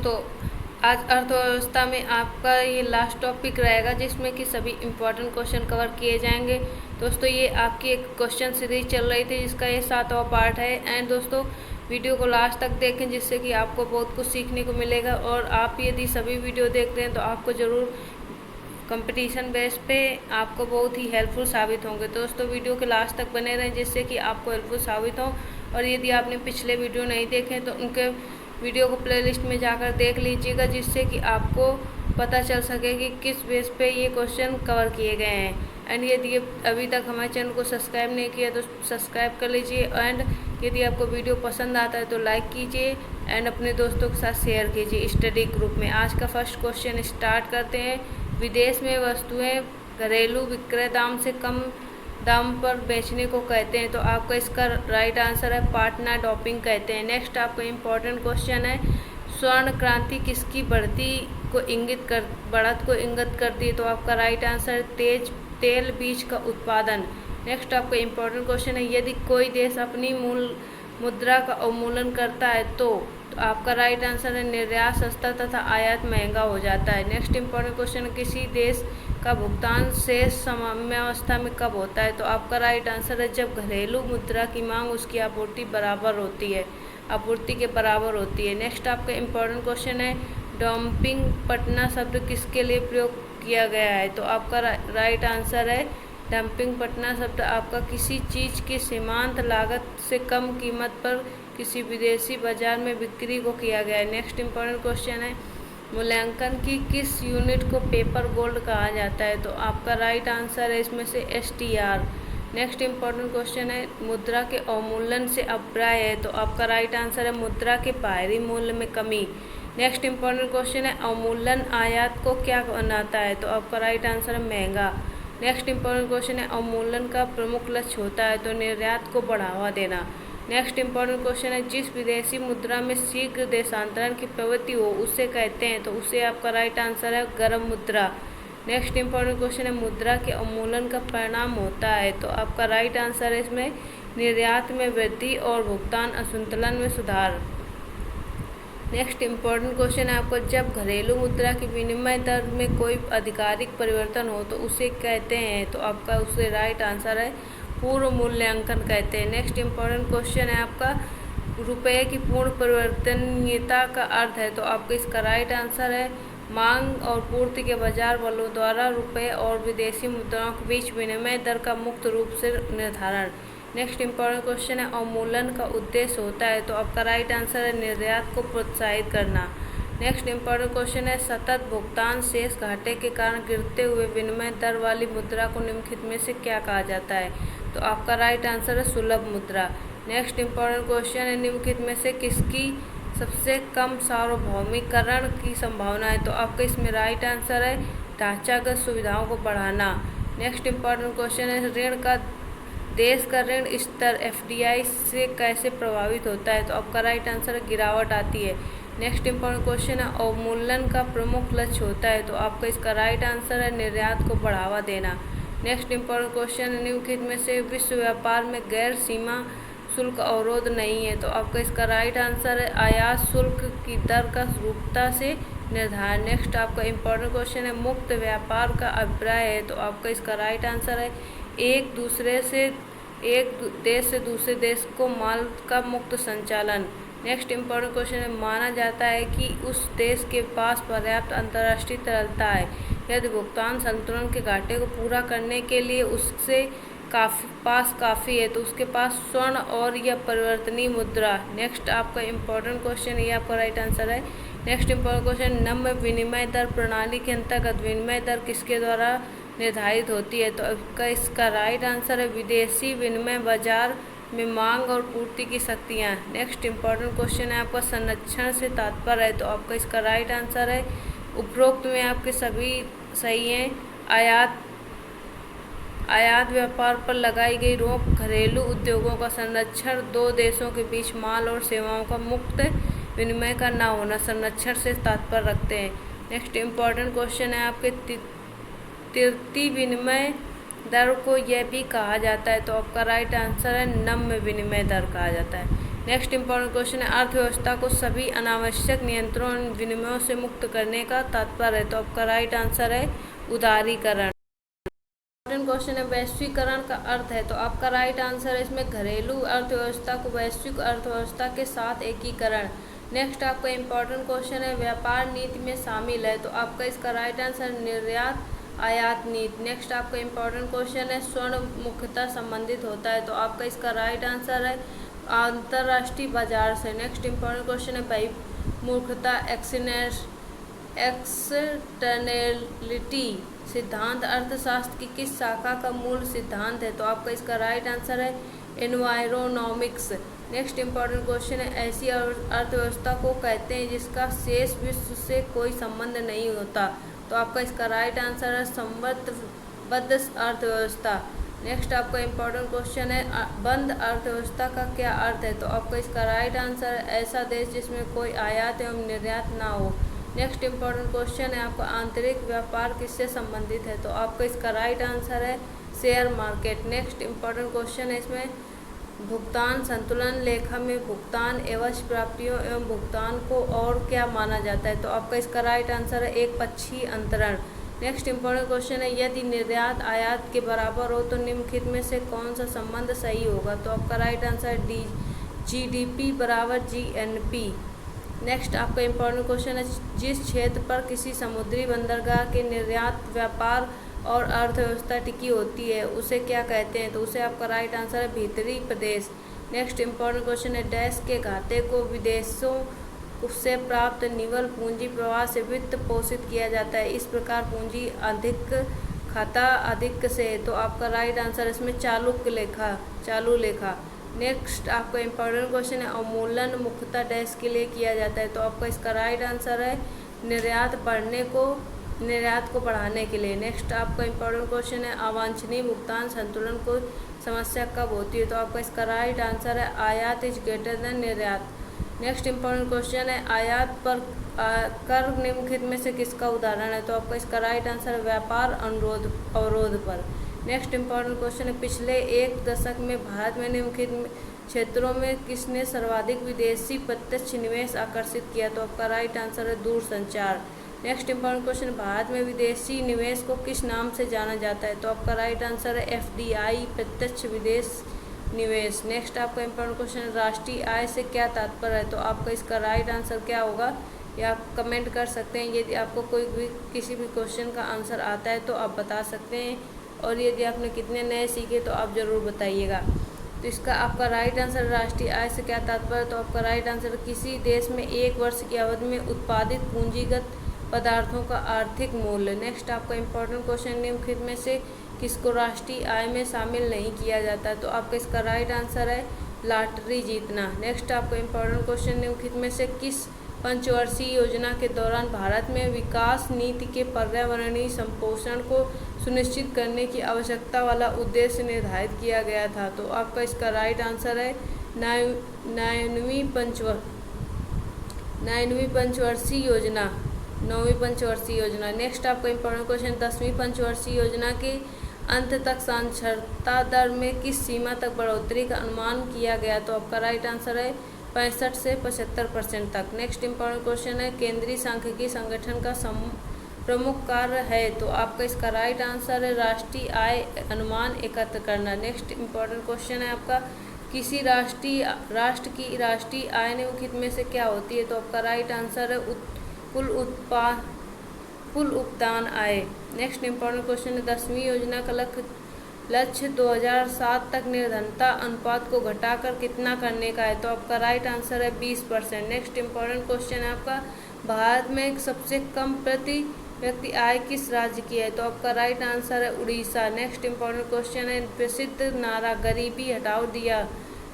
दोस्तों, आज अर्थव्यवस्था में आपका ये लास्ट टॉपिक रहेगा जिसमें कि सभी इम्पोर्टेंट क्वेश्चन कवर किए जाएंगे। दोस्तों, ये आपकी एक क्वेश्चन सीरीज चल रही थी जिसका ये 7वां पार्ट है। एंड दोस्तों, वीडियो को लास्ट तक देखें जिससे कि आपको बहुत कुछ सीखने को मिलेगा। और आप यदि सभी वीडियो देखते हैं तो आपको ज़रूर कंपटीशन बेस पे आपको बहुत ही हेल्पफुल साबित होंगे। तो दोस्तों, वीडियो के लास्ट तक बने रहें जिससे कि आपको हेल्पफुल साबित हो। और यदि आपने पिछले वीडियो नहीं देखे तो उनके वीडियो को प्लेलिस्ट में जाकर देख लीजिएगा जिससे कि आपको पता चल सके कि किस बेस पे ये क्वेश्चन कवर किए गए हैं। एंड यदि अभी तक हमारे चैनल को सब्सक्राइब नहीं किया तो सब्सक्राइब कर लीजिए। एंड यदि आपको वीडियो पसंद आता है तो लाइक कीजिए एंड अपने दोस्तों के साथ शेयर कीजिए स्टडी ग्रुप में। आज का फर्स्ट क्वेश्चन स्टार्ट करते हैं। विदेश में वस्तुएं घरेलू विक्रय दाम से कम दाम पर बेचने को कहते हैं। तो आपका इसका राइट आंसर है पार्टनर डॉपिंग कहते हैं। नेक्स्ट आपका इम्पोर्टेंट क्वेश्चन है, स्वर्ण क्रांति किसकी बढ़त को इंगित करती है। तो आपका राइट आंसर है तेज तेल बीज का उत्पादन। नेक्स्ट आपका इम्पोर्टेंट क्वेश्चन है, यदि कोई देश अपनी मूल मुद्रा का अवमूल्यन करता है तो आपका राइट आंसर है निर्यात सस्ता तथा आयात महंगा हो जाता है। नेक्स्ट इम्पोर्टेंट क्वेश्चन है, किसी देश का भुगतान शेष साम्यावस्था में कब होता है। तो आपका राइट आंसर है जब घरेलू मुद्रा की मांग उसकी आपूर्ति के बराबर होती है। नेक्स्ट आपका इम्पोर्टेंट क्वेश्चन है, डंपिंग पटना शब्द किसके लिए प्रयोग किया गया है। तो आपका राइट आंसर है डंपिंग पटना शब्द आपका किसी चीज़ की सीमांत लागत से कम कीमत पर किसी विदेशी बाजार में बिक्री को किया गया है। नेक्स्ट इम्पोर्टेंट क्वेश्चन है, मूल्यांकन की किस यूनिट को पेपर गोल्ड कहा जाता है। तो आपका राइट आंसर है इसमें से STR। नेक्स्ट इम्पोर्टेंट क्वेश्चन है, मुद्रा के अवमूल्यन से अभिप्राय है। तो आपका राइट आंसर है मुद्रा के बाहरी मूल्य में कमी। नेक्स्ट इम्पोर्टेंट क्वेश्चन है, अवमूल्यन आयात को क्या बनाता है। तो आपका राइट आंसर है महंगा। नेक्स्ट इम्पोर्टेंट क्वेश्चन है, अवमूल्यन का प्रमुख लक्ष्य होता है तो निर्यात को बढ़ावा देना। नेक्स्ट इम्पोर्टेंट क्वेश्चन है, जिस विदेशी मुद्रा में शीघ्र देशांतरण की प्रवृत्ति हो उसे कहते हैं। तो उसे आपका राइट आंसर है गर्म मुद्रा। नेक्स्ट इम्पोर्टेंट क्वेश्चन है, मुद्रा के अवमूल्यन का परिणाम होता है। तो आपका राइट आंसर है इसमें निर्यात में वृद्धि और भुगतान असंतुलन में सुधार। नेक्स्ट इम्पोर्टेंट क्वेश्चन है आपको, जब घरेलू मुद्रा की विनिमय दर में कोई आधिकारिक परिवर्तन हो तो उसे कहते हैं। तो आपका उससे राइट आंसर है पूर्व मूल्यांकन कहते हैं। नेक्स्ट इम्पोर्टेंट क्वेश्चन है आपका, रुपये की पूर्ण परिवर्तनीयता का अर्थ है। तो आपका इसका राइट आंसर है मांग और पूर्ति के बाजार बलों द्वारा रुपये और विदेशी मुद्राओं के बीच विनिमय दर का मुक्त रूप से निर्धारण। नेक्स्ट इम्पोर्टेंट क्वेश्चन है, अवमूल्यन का उद्देश्य होता है। तो आपका राइट आंसर है निर्यात को प्रोत्साहित करना। नेक्स्ट इम्पोर्टेंट क्वेश्चन है, सतत भुगतान शेष घाटे के कारण गिरते हुए विनिमय दर वाली मुद्रा को निम्नलिखित में से क्या कहा जाता है। तो आपका राइट आंसर है सुलभ मुद्रा। नेक्स्ट इम्पोर्टेंट क्वेश्चन है, निम्नलिखित में से किसकी सबसे कम सार्वभौमिकरण की संभावना है। तो आपका इसमें राइट आंसर है ढांचागत सुविधाओं को बढ़ाना। नेक्स्ट इम्पोर्टेंट क्वेश्चन है, ऋण का देश का ऋण स्तर FDI से कैसे प्रभावित होता है। तो आपका राइट आंसर है गिरावट आती है। नेक्स्ट इम्पोर्टेंट क्वेश्चन है, अवमूल्यन का प्रमुख लक्ष्य होता है। तो आपका इसका राइट आंसर है निर्यात को बढ़ावा देना। नेक्स्ट इम्पोर्टेंट क्वेश्चन है, निम्नलिखित में से विश्व व्यापार में गैर सीमा शुल्क अवरोध नहीं है। तो आपका इसका राइट आंसर है आयात शुल्क की दर का रूपता से निर्धारण। नेक्स्ट आपका इम्पोर्टेंट क्वेश्चन है, मुक्त व्यापार का अभिप्राय है। तो आपका इसका राइट आंसर है एक देश से दूसरे देश को माल का मुक्त संचालन। नेक्स्ट इम्पोर्टेंट क्वेश्चन है, माना जाता है कि उस देश के पास पर्याप्त अंतर्राष्ट्रीय तरलता है यदि भुगतान संतुलन के घाटे को पूरा करने के लिए उससे काफ़ी है। तो उसके पास स्वर्ण और या परिवर्तनीय मुद्रा। नेक्स्ट आपका इम्पोर्टेंट क्वेश्चन, ये आपका राइट आंसर है। नेक्स्ट इम्पोर्टेंट क्वेश्चन, नम्य विनिमय दर प्रणाली के अंतर्गत विनिमय दर किसके द्वारा निर्धारित होती है। तो इसका राइट आंसर है विदेशी विनिमय बाजार में मांग और पूर्ति की शक्तियाँ। नेक्स्ट इम्पोर्टेंट क्वेश्चन है आपका संरक्षण से तात्पर्य है। तो आपका इसका राइट आंसर है उपरोक्त में आपके सभी सही हैं। आयात व्यापार पर लगाई गई रोक, घरेलू उद्योगों का संरक्षण, दो देशों के बीच माल और सेवाओं का मुक्त विनिमय का न होना संरक्षण से तात्पर्य रखते हैं। नेक्स्ट इम्पोर्टेंट क्वेश्चन है आपके तृतीय विनिमय दर को यह भी कहा जाता है। तो आपका राइट आंसर है नम्य विनिमय दर कहा जाता है। नेक्स्ट इंपॉर्टेंट क्वेश्चन है, अर्थव्यवस्था को सभी अनावश्यक नियंत्रणों और विनिमयों से मुक्त करने का तात्पर्य है। तो आपका राइट आंसर है उदारीकरण। इंपॉर्टेंट क्वेश्चन है, वैश्वीकरण का अर्थ है। तो आपका राइट आंसर है इसमें घरेलू अर्थव्यवस्था को वैश्विक अर्थव्यवस्था के साथ एकीकरण। नेक्स्ट आपका इंपॉर्टेंट क्वेश्चन है, व्यापार नीति में शामिल है। तो आपका इसका राइट आंसर निर्यात आयात नीति। नेक्स्ट आपका इंपॉर्टेंट क्वेश्चन है, स्वर्ण मुख्यतः संबंधित होता है। तो आपका इसका राइट आंसर है अंतर्राष्ट्रीय बाजार से। नेक्स्ट इंपॉर्टेंट क्वेश्चन है, बहिर्मुखता एक्सटर्नैलिटी सिद्धांत अर्थशास्त्र की किस शाखा का मूल सिद्धांत है। तो आपका इसका राइट आंसर है एनवायरोनॉमिक्स। नेक्स्ट इंपॉर्टेंट क्वेश्चन है, ऐसी अर्थव्यवस्था को कहते हैं जिसका शेष विश्व से कोई संबंध नहीं होता। तो आपका इसका राइट आंसर है संबद्धबद्ध अर्थव्यवस्था। नेक्स्ट आपका इंपॉर्टेंट क्वेश्चन है, बंद अर्थव्यवस्था का क्या अर्थ है। तो आपका इसका राइट आंसर है ऐसा देश जिसमें कोई आयात एवं निर्यात ना हो। नेक्स्ट इंपॉर्टेंट क्वेश्चन है आपका, आंतरिक व्यापार किससे संबंधित है। तो आपका इसका राइट आंसर है share market. Next important question है इसमें, भुगतान संतुलन लेखा में भुगतान एवं प्राप्तियों एवं भुगतान को और क्या माना जाता है। तो आपका इसका राइट आंसर है एक पक्षीय अंतरण। नेक्स्ट इंपॉर्टेंट क्वेश्चन है, यदि निर्यात आयात के बराबर हो तो निम्नलिखित में से कौन सा संबंध सही होगा। तो आपका राइट आंसर है GDP बराबर GNP। नेक्स्ट आपका इंपॉर्टेंट क्वेश्चन है, जिस क्षेत्र पर किसी समुद्री बंदरगाह के निर्यात व्यापार और अर्थव्यवस्था टिकी होती है उसे क्या कहते हैं। तो उसे आपका राइट आंसर है भीतरी प्रदेश। नेक्स्ट इंपॉर्टेंट क्वेश्चन है, डैश के घाटे को विदेशों से प्राप्त निवल पूंजी प्रवाह से वित्त पोषित किया जाता है, इस प्रकार पूंजी अधिक खाता अधिक से। तो आपका राइट आंसर इसमें चालू लेखा। नेक्स्ट आपका इंपॉर्टेंट क्वेश्चन है, अवमूल्यन मुख्यतः डैश के लिए किया जाता है। तो आपका इसका राइट आंसर है निर्यात को बढ़ाने के लिए। नेक्स्ट आपका इंपॉर्टेंट क्वेश्चन है, अवांछनीय भुगतान संतुलन को समस्या कब होती है। तो आपका इसका राइट आंसर है आयात इज ग्रेटर देन निर्यात। नेक्स्ट इंपॉर्टेंट क्वेश्चन है, आयात पर कर निम्नलिखित में से किसका उदाहरण है। तो आपका इसका राइट आंसर व्यापार अवरोध पर। नेक्स्ट इंपॉर्टेंट क्वेश्चन है, पिछले एक दशक में भारत में निम्नलिखित क्षेत्रों में किसने सर्वाधिक विदेशी प्रत्यक्ष निवेश आकर्षित किया। तो आपका राइट आंसर है दूरसंचार। नेक्स्ट इंपॉर्टेंट क्वेश्चन, भारत में विदेशी निवेश को किस नाम से जाना जाता है। तो आपका राइट आंसर है FDI प्रत्यक्ष विदेश निवेश। नेक्स्ट आपका इंपॉर्टेंट क्वेश्चन, राष्ट्रीय आय से क्या तात्पर्य है। तो आपका इसका राइट आंसर क्या होगा, या आप कमेंट कर सकते हैं। यदि आपको कोई भी किसी भी क्वेश्चन का आंसर आता है तो आप बता सकते हैं, और यदि आपने कितने नए सीखे तो आप ज़रूर बताइएगा। तो इसका आपका राइट आंसर, राष्ट्रीय आय से क्या तात्पर्य। तो आपका राइट आंसर, किसी देश में एक वर्ष की अवधि में उत्पादित पूंजीगत पदार्थों का आर्थिक मूल्य। नेक्स्ट आपका इंपॉर्टेंट क्वेश्चन, निम्नलिखित में से किसको राष्ट्रीय आय में शामिल नहीं किया जाता। तो आपका इसका राइट आंसर है लॉटरी जीतना। नेक्स्ट आपका इंपॉर्टेंट क्वेश्चन, निम्नलिखित में से किस पंचवर्षीय योजना के दौरान भारत में विकास नीति के पर्यावरणीय संपोषण को सुनिश्चित करने की आवश्यकता वाला उद्देश्य निर्धारित किया गया था। तो आपका इसका राइट आंसर है 9वीं पंचवर्षीय योजना। नेक्स्ट आपका इंपॉर्टेंट क्वेश्चन, 10वीं पंचवर्षीय योजना के अंत तक साक्षरता दर में किस सीमा तक बढ़ोतरी का अनुमान किया गया। तो आपका राइट आंसर है 65 से 75% तक। नेक्स्ट इंपॉर्टेंट क्वेश्चन है, केंद्रीय सांख्यिकी संगठन का प्रमुख कार्य है। तो आपका इसका राइट आंसर है राष्ट्रीय आय अनुमान एकत्र करना। नेक्स्ट इंपॉर्टेंट क्वेश्चन है आपका, किसी राष्ट्र की राष्ट्रीय आय निम्नलिखित में से क्या होती है। तो आपका राइट आंसर है कुल उपदान आय। नेक्स्ट इंपॉर्टेंट क्वेश्चन है, 10वीं योजना का लक्ष्य 2007 तक निर्धनता अनुपात को घटाकर कितना करने का है। तो आपका राइट आंसर है 20%। नेक्स्ट इंपॉर्टेंट क्वेश्चन है आपका, भारत में सबसे कम प्रति व्यक्ति आय किस राज्य की है। तो आपका राइट आंसर है उड़ीसा। नेक्स्ट इंपॉर्टेंट क्वेश्चन है, प्रसिद्ध नारा गरीबी हटाओ दिया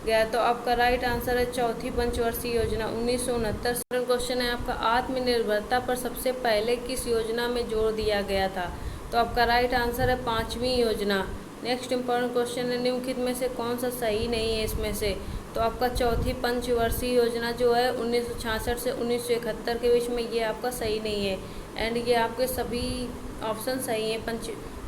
गया। तो आपका राइट आंसर है चौथी पंचवर्षीय योजना 1969। क्वेश्चन है आपका, आत्मनिर्भरता पर सबसे पहले किस योजना में जोर दिया गया था। तो आपका राइट आंसर है 5वीं योजना। नेक्स्ट इंपॉर्टेंट क्वेश्चन है, निम्नलिखित में से कौन सा सही नहीं है इसमें से। तो आपका चौथी पंचवर्षीय योजना जो है 1966 से 1971 के बीच में, ये आपका सही नहीं है। एंड ये आपके सभी ऑप्शन सही हैं।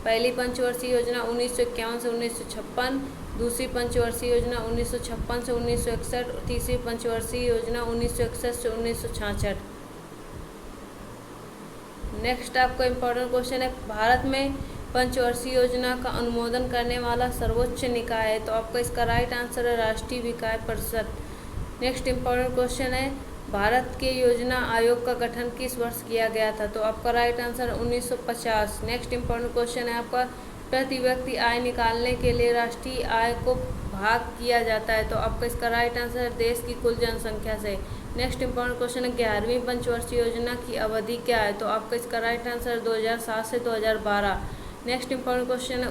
पहली पंचवर्षीय योजना 1951 से 1956, दूसरी पंचवर्षीय योजना 1956 से 1961, तीसरी पंचवर्षीय योजना 1961 से 1966। नेक्स्ट आपका इम्पोर्टेंट क्वेश्चन है, भारत में पंचवर्षीय योजना का अनुमोदन करने वाला सर्वोच्च निकाय है, तो आपका इसका राइट आंसर है राष्ट्रीय विकास परिषद। नेक्स्ट इम्पोर्टेंट क्वेश्चन है, भारत के योजना आयोग का गठन किस वर्ष किया गया था, तो आपका राइट आंसर है 1950। नेक्स्ट इम्पोर्टेंट क्वेश्चन है आपका, प्रति व्यक्ति आय निकालने के लिए राष्ट्रीय आय को भाग किया जाता है, तो आपका इसका राइट आंसर है देश की कुल जनसंख्या से। नेक्स्ट इम्पोर्टेंट क्वेश्चन है, 11वीं पंचवर्षीय योजना की अवधि क्या है, तो आपका इसका राइट आंसर 2007 से 2012। नेक्स्ट इम्पोर्टेंट क्वेश्चन है,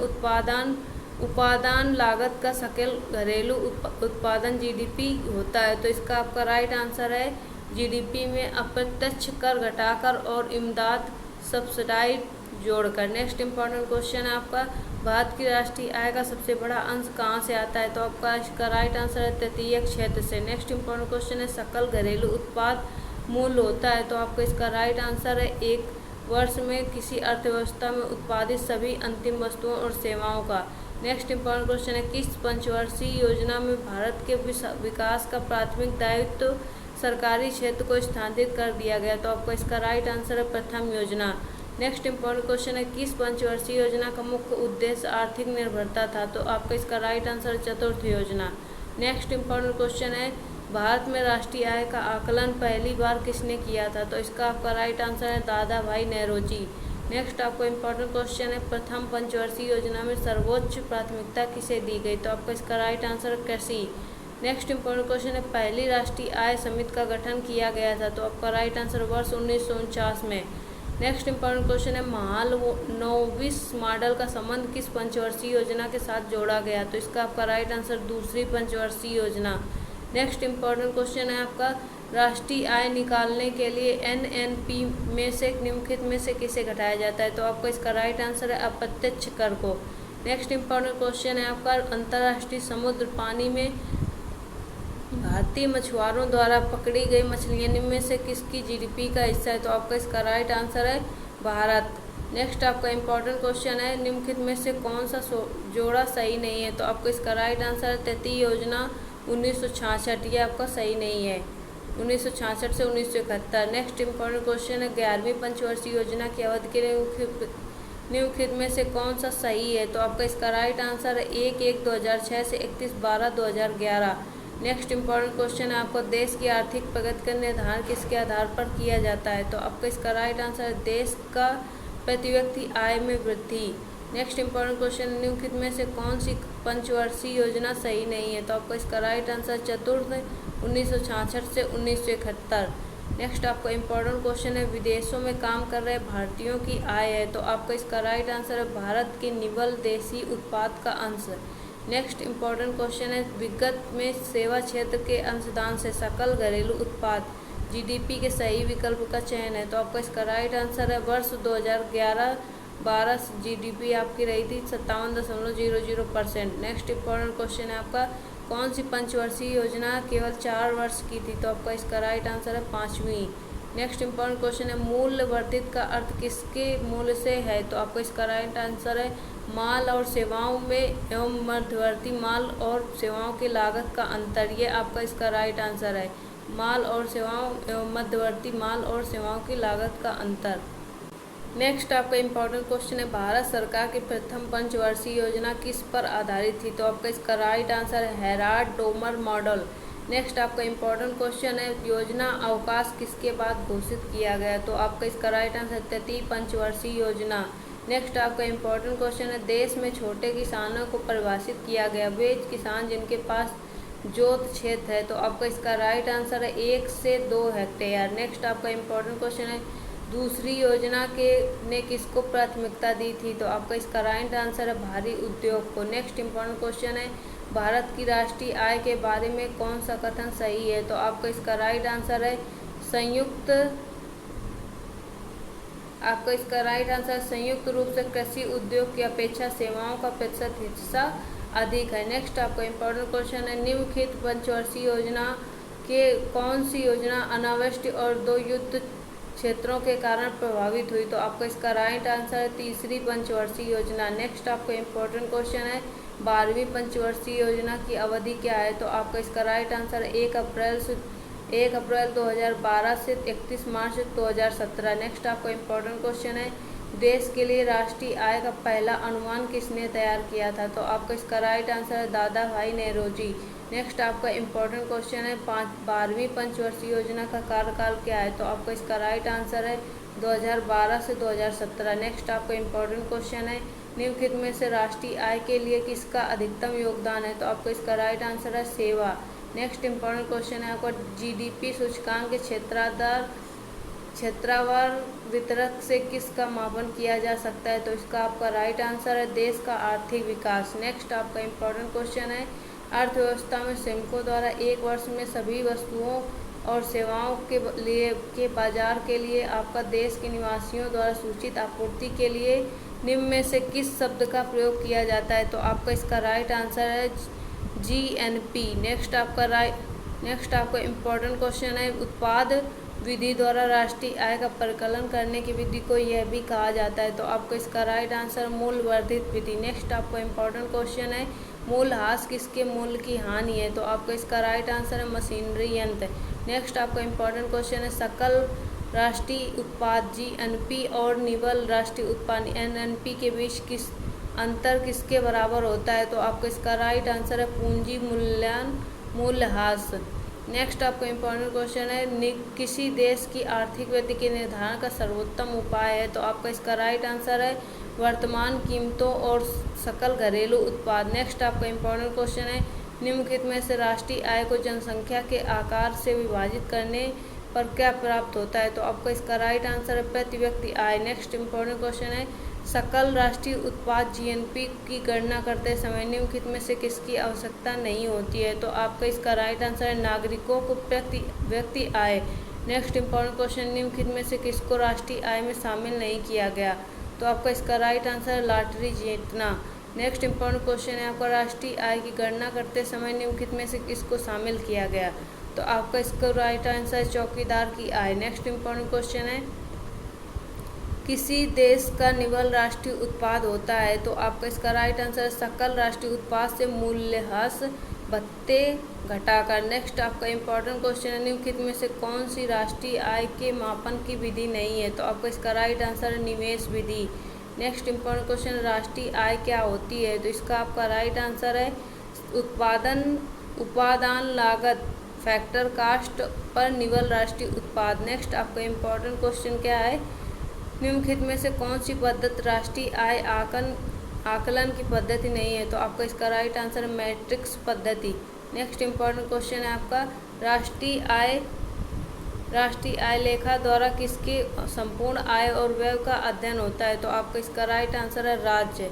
उपादान लागत का सकल घरेलू उत्पादन जीडीपी होता है, तो इसका आपका राइट आंसर है जीडीपी में अप्रत्यक्ष कर घटाकर और इमदाद सब्सिडाइज जोड़कर। नेक्स्ट इम्पोर्टेंट क्वेश्चन है आपका, भारत की राष्ट्रीय आय का सबसे बड़ा अंश कहाँ से आता है, तो आपका इसका राइट आंसर है तटीय क्षेत्र से। नेक्स्ट इम्पोर्टेंट क्वेश्चन है, सकल घरेलू उत्पाद मूल्य होता है, तो आपका इसका राइट आंसर है एक वर्ष में किसी अर्थव्यवस्था में उत्पादित सभी अंतिम वस्तुओं और सेवाओं का। नेक्स्ट इम्पोर्टेंट क्वेश्चन है, किस पंचवर्षीय योजना में भारत के विकास का प्राथमिक दायित्व सरकारी क्षेत्र को स्थानांतरित कर दिया गया, तो आपका इसका राइट आंसर है प्रथम योजना। नेक्स्ट इम्पोर्टेंट क्वेश्चन है, किस पंचवर्षीय योजना का मुख्य उद्देश्य आर्थिक निर्भरता था, तो आपका इसका राइट आंसर है चतुर्थ योजना। नेक्स्ट इम्पोर्टेंट क्वेश्चन है, भारत में राष्ट्रीय आय का आकलन पहली बार किसने किया था, तो इसका आपका राइट आंसर है दादा भाई नौरोजी। नेक्स्ट आपको इम्पोर्टेंट क्वेश्चन है, प्रथम पंचवर्षीय योजना में सर्वोच्च प्राथमिकता किसे दी गई, तो आपका इसका राइट आंसर है कृषि। नेक्स्ट इम्पोर्टेंट क्वेश्चन है, पहली राष्ट्रीय आय समिति का गठन किया गया था, तो आपका राइट आंसर वर्ष 1949 में। नेक्स्ट इम्पोर्टेंट क्वेश्चन है, महालनोबिस मॉडल का संबंध किस पंचवर्षीय योजना के साथ जोड़ा गया, तो इसका आपका राइट आंसर दूसरी पंचवर्षीय योजना। नेक्स्ट इम्पोर्टेंट क्वेश्चन है आपका, राष्ट्रीय आय निकालने के लिए एनएनपी में से निम्नलिखित में से किसे घटाया जाता है, तो आपका इसका राइट आंसर है अप्रत्यक्ष कर को। नेक्स्ट इम्पोर्टेंट क्वेश्चन है आपका, अंतर्राष्ट्रीय समुद्र पानी में भारतीय मछुआरों द्वारा पकड़ी गई मछलियां निम्न से किसकी जीडीपी का हिस्सा है, तो आपका इसका राइट आंसर है भारत। नेक्स्ट आपका इम्पोर्टेंट क्वेश्चन है, निम्नलिखित में से कौन सा जोड़ा सही नहीं है, तो आपका इसका राइट आंसर है तृतीय योजना 1966, ये आपका सही नहीं है 1966 से 1971। नेक्स्ट इम्पोर्टेंट क्वेश्चन है, 11वीं पंचवर्षीय योजना की अवधि के लिए निम्नलिखित में से कौन सा सही है, तो आपका इसका राइट आंसर है 1/1/2006 से 31/12/2011। नेक्स्ट इम्पोर्टेंट क्वेश्चन है आपको, देश की आर्थिक प्रगति का निर्धारण किसके आधार पर किया जाता है, तो आपका इसका राइट आंसर है देश का प्रति व्यक्ति आय में वृद्धि। नेक्स्ट इम्पोर्टेंट क्वेश्चन, निम्नलिखित में से कौन सी पंचवर्षीय योजना सही नहीं है, तो आपका इसका राइट आंसर चतुर्थ 1966 से 1971। नेक्स्ट आपका इम्पोर्टेंट क्वेश्चन है, विदेशों में काम कर रहे भारतीयों की आय है, तो आपका इसका राइट आंसर है भारत के निवल देशी उत्पाद का अंश। नेक्स्ट इम्पोर्टेंट क्वेश्चन है, विगत में सेवा क्षेत्र के अंशदान से सकल घरेलू उत्पाद जीडीपी के सही विकल्प का चयन है, तो आपका इसका राइट आंसर है वर्ष 2011-12 जीडीपी आपकी रही थी 57.00%। नेक्स्ट इम्पोर्टेंट क्वेश्चन है आपका, कौन सी पंचवर्षीय योजना केवल 4 वर्ष की थी, तो आपका इसका राइट आंसर है 5वीं। नेक्स्ट इम्पोर्टेंट क्वेश्चन है, मूल्य वर्धित का अर्थ किसके मूल्य से है, तो आपका इसका राइट आंसर है माल और सेवाओं में एवं मध्यवर्ती माल और सेवाओं की लागत का अंतर, ये आपका इसका राइट आंसर है माल और सेवाओं एवं मध्यवर्ती माल और सेवाओं की लागत का अंतर। नेक्स्ट आपका इम्पोर्टेंट क्वेश्चन है, भारत सरकार की प्रथम पंचवर्षीय योजना किस पर आधारित थी, तो आपका इसका राइट आंसर है हेराल्ड-डोमर मॉडल। नेक्स्ट आपका इम्पोर्टेंट क्वेश्चन है, योजना अवकाश किसके बाद घोषित किया गया, तो आपका इसका राइट आंसर तृतीय पंचवर्षीय योजना। नेक्स्ट आपका इम्पोर्टेंट क्वेश्चन है, देश में छोटे किसानों को परिभाषित किया गया, वे किसान जिनके पास जोत क्षेत्र है, तो आपका इसका राइट आंसर है 1 से 2 हेक्टेयर। नेक्स्ट आपका इम्पोर्टेंट क्वेश्चन है, दूसरी योजना ने किसको प्राथमिकता दी थी, तो आपका इसका राइट आंसर है भारी उद्योग को। नेक्स्ट इम्पोर्टेंट क्वेश्चन है, भारत की राष्ट्रीय आय के बारे में कौन सा कथन सही है, तो आपका इसका राइट आंसर है संयुक्त रूप से कृषि उद्योग की अपेक्षा सेवाओं का प्रतिशत हिस्सा अधिक है। नेक्स्ट आपका इम्पोर्टेंट क्वेश्चन है, निम्नलिखित पंचवर्षीय योजना के कौन सी योजना अनावृष्टि और 2 युद्ध क्षेत्रों के कारण प्रभावित हुई। तो आपका इसका राइट आंसर है तीसरी पंचवर्षीय योजना। नेक्स्ट आपका इम्पोर्टेंट क्वेश्चन है 12वीं पंचवर्षीय योजना की अवधि क्या है। तो आपका इसका राइट आंसर है 1 अप्रैल 2012 से 31 मार्च 2017। नेक्स्ट आपका इम्पोर्टेंट क्वेश्चन है देश के लिए राष्ट्रीय आय का पहला अनुमान किसने तैयार किया था। तो आपका इसका राइट आंसर है दादा भाई नेहरूजी। नेक्स्ट आपका इम्पोर्टेंट क्वेश्चन है 12वीं पंचवर्षीय योजना का कार्यकाल क्या है। तो आपका इसका राइट आंसर है 2012 से 2017। नेक्स्ट आपका इम्पोर्टेंट क्वेश्चन है निम्नलिखित में से राष्ट्रीय आय के लिए किसका अधिकतम योगदान है। तो आपका इसका राइट आंसर है सेवा। नेक्स्ट इम्पोर्टेंट क्वेश्चन है आपका जीडीपी सूचकांक के क्षेत्रवार वितरक से किसका मापन किया जा सकता है। तो इसका आपका राइट आंसर है देश का आर्थिक विकास। नेक्स्ट आपका इम्पोर्टेंट क्वेश्चन है अर्थव्यवस्था में श्रमिकों द्वारा एक वर्ष में सभी वस्तुओं और सेवाओं के बाजार के लिए आपका देश के निवासियों द्वारा सूचित आपूर्ति के लिए निम्न में से किस शब्द का प्रयोग किया जाता है। तो आपका इसका राइट आंसर है जीएनपी। नेक्स्ट आपका इम्पोर्टेंट क्वेश्चन है उत्पाद विधि द्वारा राष्ट्रीय आय का परिकलन करने की विधि को यह भी कहा जाता है। तो आपको इसका राइट आंसर मूल्य वर्धित विधि। नेक्स्ट आपका इम्पोर्टेंट क्वेश्चन है मूल्यह्रास किसके मूल्य की हानि है। तो आपका इसका राइट आंसर है मशीनरी यंत्र। नेक्स्ट आपका इम्पोर्टेंट क्वेश्चन है सकल राष्ट्रीय उत्पाद जीएनपी और निवल राष्ट्रीय उत्पाद एनएनपी के बीच अंतर किसके बराबर होता है। तो आपका इसका राइट आंसर है पूंजी मूल्यह्रास। नेक्स्ट आपका इम्पोर्टेंट क्वेश्चन है किसी देश की आर्थिक वृद्धि के निर्धारण का सर्वोत्तम उपाय है। तो आपका इसका राइट आंसर है वर्तमान कीमतों और सकल घरेलू उत्पाद। नेक्स्ट आपका इम्पोर्टेंट क्वेश्चन है निम्नलिखित में से राष्ट्रीय आय को जनसंख्या के आकार से विभाजित करने पर क्या प्राप्त होता है। तो आपका इसका राइट आंसर है प्रति व्यक्ति आय। नेक्स्ट इम्पोर्टेंट क्वेश्चन है सकल राष्ट्रीय उत्पाद जीएनपी की गणना करते समय निम्नलिखित में से किसकी आवश्यकता नहीं होती है। तो आपका इसका राइट आंसर है नागरिकों को प्रति व्यक्ति आय। नेक्स्ट इम्पोर्टेंट क्वेश्चन निम्नलिखित में से किसको राष्ट्रीय आय में शामिल नहीं किया गया। तो आपका इसका राइट आंसर है लॉटरी जीतना। नेक्स्ट इम्पोर्टेंट क्वेश्चन है आपका राष्ट्रीय आय की गणना करते समय निम्नलिखित में से किसको शामिल किया गया। तो आपका इसका राइट आंसर है चौकीदार की आय। नेक्स्ट इम्पोर्टेंट क्वेश्चन है किसी देश का निवल राष्ट्रीय उत्पाद होता है। तो आपका इसका राइट आंसर है सकल राष्ट्रीय उत्पाद से मूल्यह्रास भत्ते घटाकर। नेक्स्ट आपका इम्पोर्टेंट क्वेश्चन है निम्नलिखित में से कौन सी राष्ट्रीय आय के मापन की विधि नहीं है। तो आपका इसका राइट आंसर है निवेश विधि। नेक्स्ट इम्पोर्टेंट क्वेश्चन राष्ट्रीय आय क्या होती है। तो इसका आपका राइट आंसर है उपादान लागत फैक्टर कास्ट पर निवल राष्ट्रीय उत्पाद। नेक्स्ट आपका इम्पोर्टेंट क्वेश्चन क्या है निम्नलिखित में से कौन सी पद्धति राष्ट्रीय आय आकलन की पद्धति नहीं है। तो आपका इसका राइट आंसर है मैट्रिक्स पद्धति। नेक्स्ट इम्पोर्टेंट क्वेश्चन है आपका राष्ट्रीय आय लेखा द्वारा किसके संपूर्ण आय और व्यय का अध्ययन होता है। तो आपका इसका राइट आंसर है राज्य।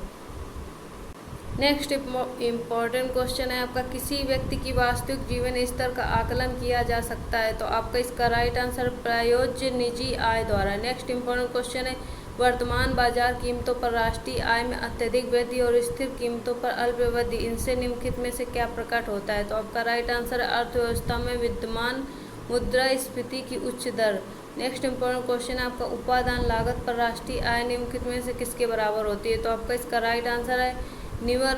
नेक्स्ट इम्पोर्टेंट क्वेश्चन है आपका किसी व्यक्ति की वास्तविक जीवन स्तर का आकलन किया जा सकता है। तो आपका इसका राइट आंसर प्रयोज्य निजी आय द्वारा। नेक्स्ट इम्पोर्टेंट क्वेश्चन है वर्तमान बाजार कीमतों पर राष्ट्रीय आय में अत्यधिक वृद्धि और स्थिर कीमतों पर अल्प वृद्धि इनसे निम्नलिखित में से क्या प्रकट होता है। तो आपका राइट आंसर है अर्थव्यवस्था में विद्यमान मुद्रास्फीति की उच्च दर। नेक्स्ट इम्पोर्टेंट क्वेश्चन है आपका उपादान लागत पर राष्ट्रीय आय निम्नलिखित में से किसके बराबर होती है। तो आपका इसका राइट आंसर है निवल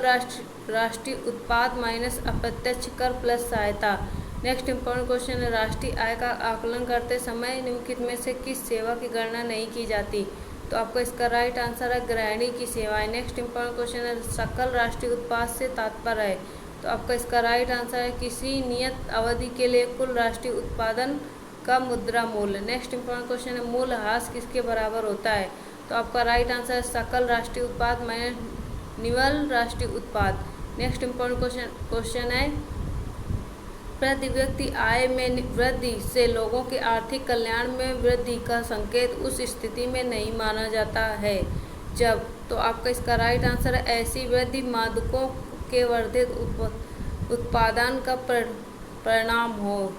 राष्ट्रीय उत्पाद माइनस अप्रत्यक्ष कर प्लस सहायता। नेक्स्ट इम्पोर्टेंट क्वेश्चन है राष्ट्रीय आय का आकलन करते समय निम्नलिखित में से किस सेवा की गणना नहीं की जाती। तो आपका इसका राइट आंसर है गृहिणी की सेवाएं। नेक्स्ट इम्पोर्टेंट क्वेश्चन है सकल राष्ट्रीय उत्पाद से तात्पर्य है। तो आपका इसका राइट आंसर है किसी नियत अवधि के लिए कुल राष्ट्रीय उत्पादन का मुद्रा मूल्य। नेक्स्ट इम्पोर्टेंट क्वेश्चन है मूल्यह्रास किसके बराबर होता है। तो आपका राइट आंसर है सकल राष्ट्रीय उत्पाद माइनस निवल राष्ट्रीय उत्पाद। नेक्स्ट इम्पोर्टेंट क्वेश्चन है प्रति व्यक्ति आय में वृद्धि से लोगों के आर्थिक कल्याण में वृद्धि का संकेत उस स्थिति में नहीं माना जाता है जब। तो आपका इसका राइट आंसर है ऐसी वृद्धि मादकों के वर्धित उत्पादन का परिणाम हो।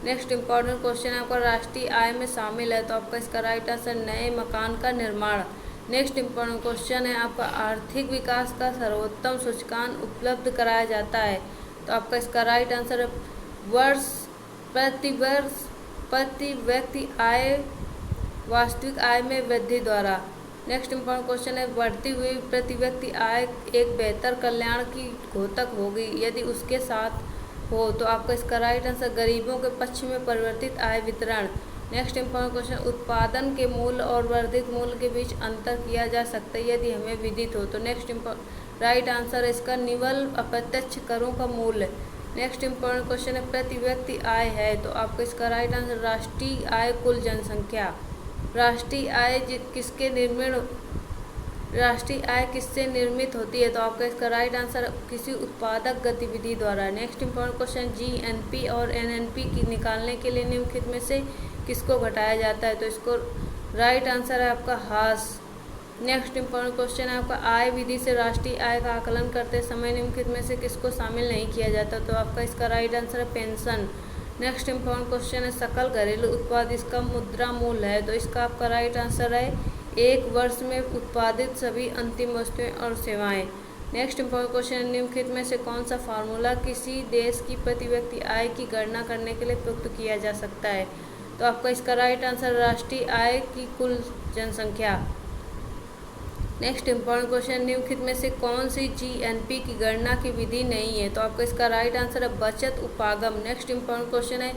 नेक्स्ट इम्पोर्टेंट क्वेश्चन है आपका राष्ट्रीय आय में शामिल है। तो आपका इसका राइट आंसर नए मकान का निर्माण। नेक्स्ट इम्पोर्टेंट क्वेश्चन है आपका आर्थिक विकास का सर्वोत्तम सूचकांक उपलब्ध कराया जाता है। तो आपका इसका राइट आंसर है प्रति व्यक्ति आय वास्तविक आय में वृद्धि द्वारा। नेक्स्ट इम्पोर्टेंट क्वेश्चन है, बढ़ती हुई प्रति व्यक्ति आय एक बेहतर कल्याण की घोतक होगी यदि उसके साथ हो। तो आपका इसका राइट आंसर गरीबों के पक्ष में परिवर्तित आय वितरण। नेक्स्ट इम्पोर्टेंट क्वेश्चन, उत्पादन के मूल्य और वर्धित मूल्य के बीच अंतर किया जा सकता है यदि हमें विदित हो। तो नेक्स्ट राइट आंसर है इसका निवल अप्रत्यक्ष करों का मूल्य। नेक्स्ट इम्पोर्टेंट क्वेश्चन है, प्रति व्यक्ति आय है। तो आपका इसका राइट आंसर राष्ट्रीय आय कुल जनसंख्या। राष्ट्रीय आय किससे निर्मित होती है। तो आपका इसका राइट आंसर किसी उत्पादक गतिविधि द्वारा। नेक्स्ट इम्पोर्टेंट क्वेश्चन, जीएनपी और एनएनपी की निकालने के लिए निम्नलिखित में से किसको घटाया जाता है। तो इसको राइट आंसर है आपका हास। नेक्स्ट इम्पोर्टेंट क्वेश्चन है आपका, आय विधि से राष्ट्रीय आय का आकलन करते समय निम्नलिखित में से किसको शामिल नहीं किया जाता। तो आपका इसका राइट आंसर है पेंशन। नेक्स्ट इम्पोर्टेंट क्वेश्चन है, सकल घरेलू उत्पाद इसका मुद्रा मूल्य है। तो इसका आपका राइट आंसर है एक वर्ष में उत्पादित सभी अंतिम वस्तुएं और सेवाएं। नेक्स्ट इम्पोर्टेंट क्वेश्चन है, निम्नलिखित में से कौन सा फार्मूला किसी देश की प्रति व्यक्ति आय की गणना करने के लिए प्रयुक्त किया जा सकता है। तो आपका इसका राइट आंसर राष्ट्रीय आय की कुल जनसंख्या। नेक्स्ट इम्पोर्टेंट क्वेश्चन, निम्नलिखित में से कौन सी जीएनपी की गणना की विधि नहीं है। तो आपका इसका राइट आंसर है बचत उपागम। नेक्स्ट इम्पोर्टेंट क्वेश्चन है,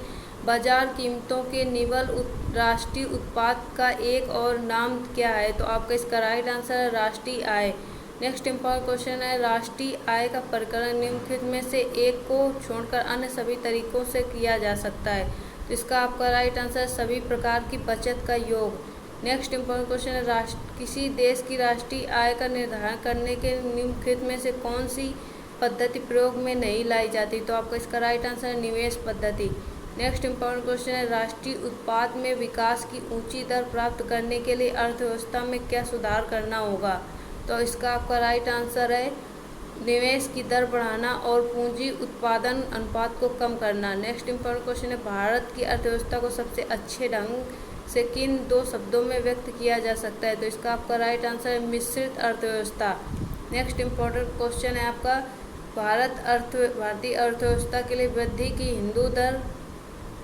बाजार कीमतों के निवल राष्ट्रीय उत्पाद का एक और नाम क्या है। तो आपका इसका राइट आंसर है राष्ट्रीय आय। नेक्स्ट इम्पोर्टेंट क्वेश्चन है, राष्ट्रीय आय का प्रकरण निम्नलिखित में से एक को छोड़कर अन्य सभी तरीकों से किया जा सकता है। तो इसका आपका राइट आंसर सभी प्रकार की बचत का योग। नेक्स्ट इम्पोर्टेंट क्वेश्चन है, किसी देश की राष्ट्रीय आय का निर्धारण करने के निम्नलिखित में से कौन सी पद्धति प्रयोग में नहीं लाई जाती। तो आपका इसका राइट आंसर है निवेश पद्धति। नेक्स्ट इम्पोर्टेंट क्वेश्चन है, राष्ट्रीय उत्पाद में विकास की ऊंची दर प्राप्त करने के लिए अर्थव्यवस्था में क्या सुधार करना होगा। तो इसका आपका राइट आंसर है निवेश की दर बढ़ाना और पूंजी उत्पादन अनुपात को कम करना। नेक्स्ट इम्पोर्टेंट क्वेश्चन है, भारत की अर्थव्यवस्था को सबसे अच्छे ढंग से किन दो शब्दों में व्यक्त किया जा सकता है। तो इसका आपका राइट आंसर है मिश्रित अर्थव्यवस्था। नेक्स्ट इम्पोर्टेंट क्वेश्चन है आपका, भारतीय अर्थव्यवस्था के लिए वृद्धि की हिंदू दर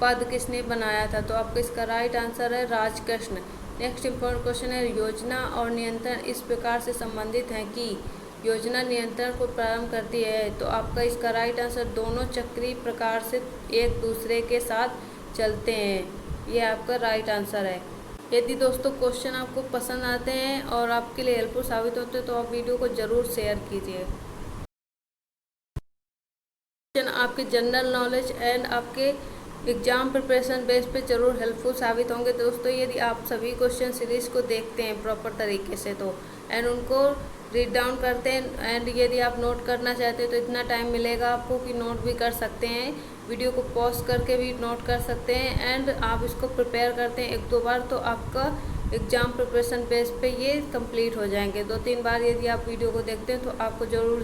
पद किसने बनाया था। तो आपका इसका राइट आंसर है राजकृष्ण। नेक्स्ट इम्पोर्टेंट क्वेश्चन है, योजना और नियंत्रण इस प्रकार से संबंधित हैं कि योजना नियंत्रण को प्रारंभ करती है। तो आपका इसका राइट आंसर दोनों चक्रीय प्रकार से एक दूसरे के साथ चलते हैं। ये आपका राइट आंसर है। यदि दोस्तों क्वेश्चन आपको पसंद आते हैं और आपके लिए हेल्पफुल साबित होते हैं तो आप वीडियो को ज़रूर शेयर कीजिए। क्वेश्चन आपके जनरल नॉलेज एंड आपके एग्जाम प्रिपरेशन बेस पे जरूर हेल्पफुल साबित होंगे। दोस्तों यदि आप सभी क्वेश्चन सीरीज़ को देखते हैं प्रॉपर तरीके से तो एंड उनको रीड डाउन करते हैं एंड यदि आप नोट करना चाहते हैं तो इतना टाइम मिलेगा आपको कि नोट भी कर सकते हैं, वीडियो को पॉज करके भी नोट कर सकते हैं एंड आप इसको प्रिपेयर करते हैं 1-2 बार तो आपका एग्ज़ाम प्रिपरेशन बेस पे ये कंप्लीट हो जाएंगे। 2-3 बार यदि आप वीडियो को देखते हैं तो आपको ज़रूर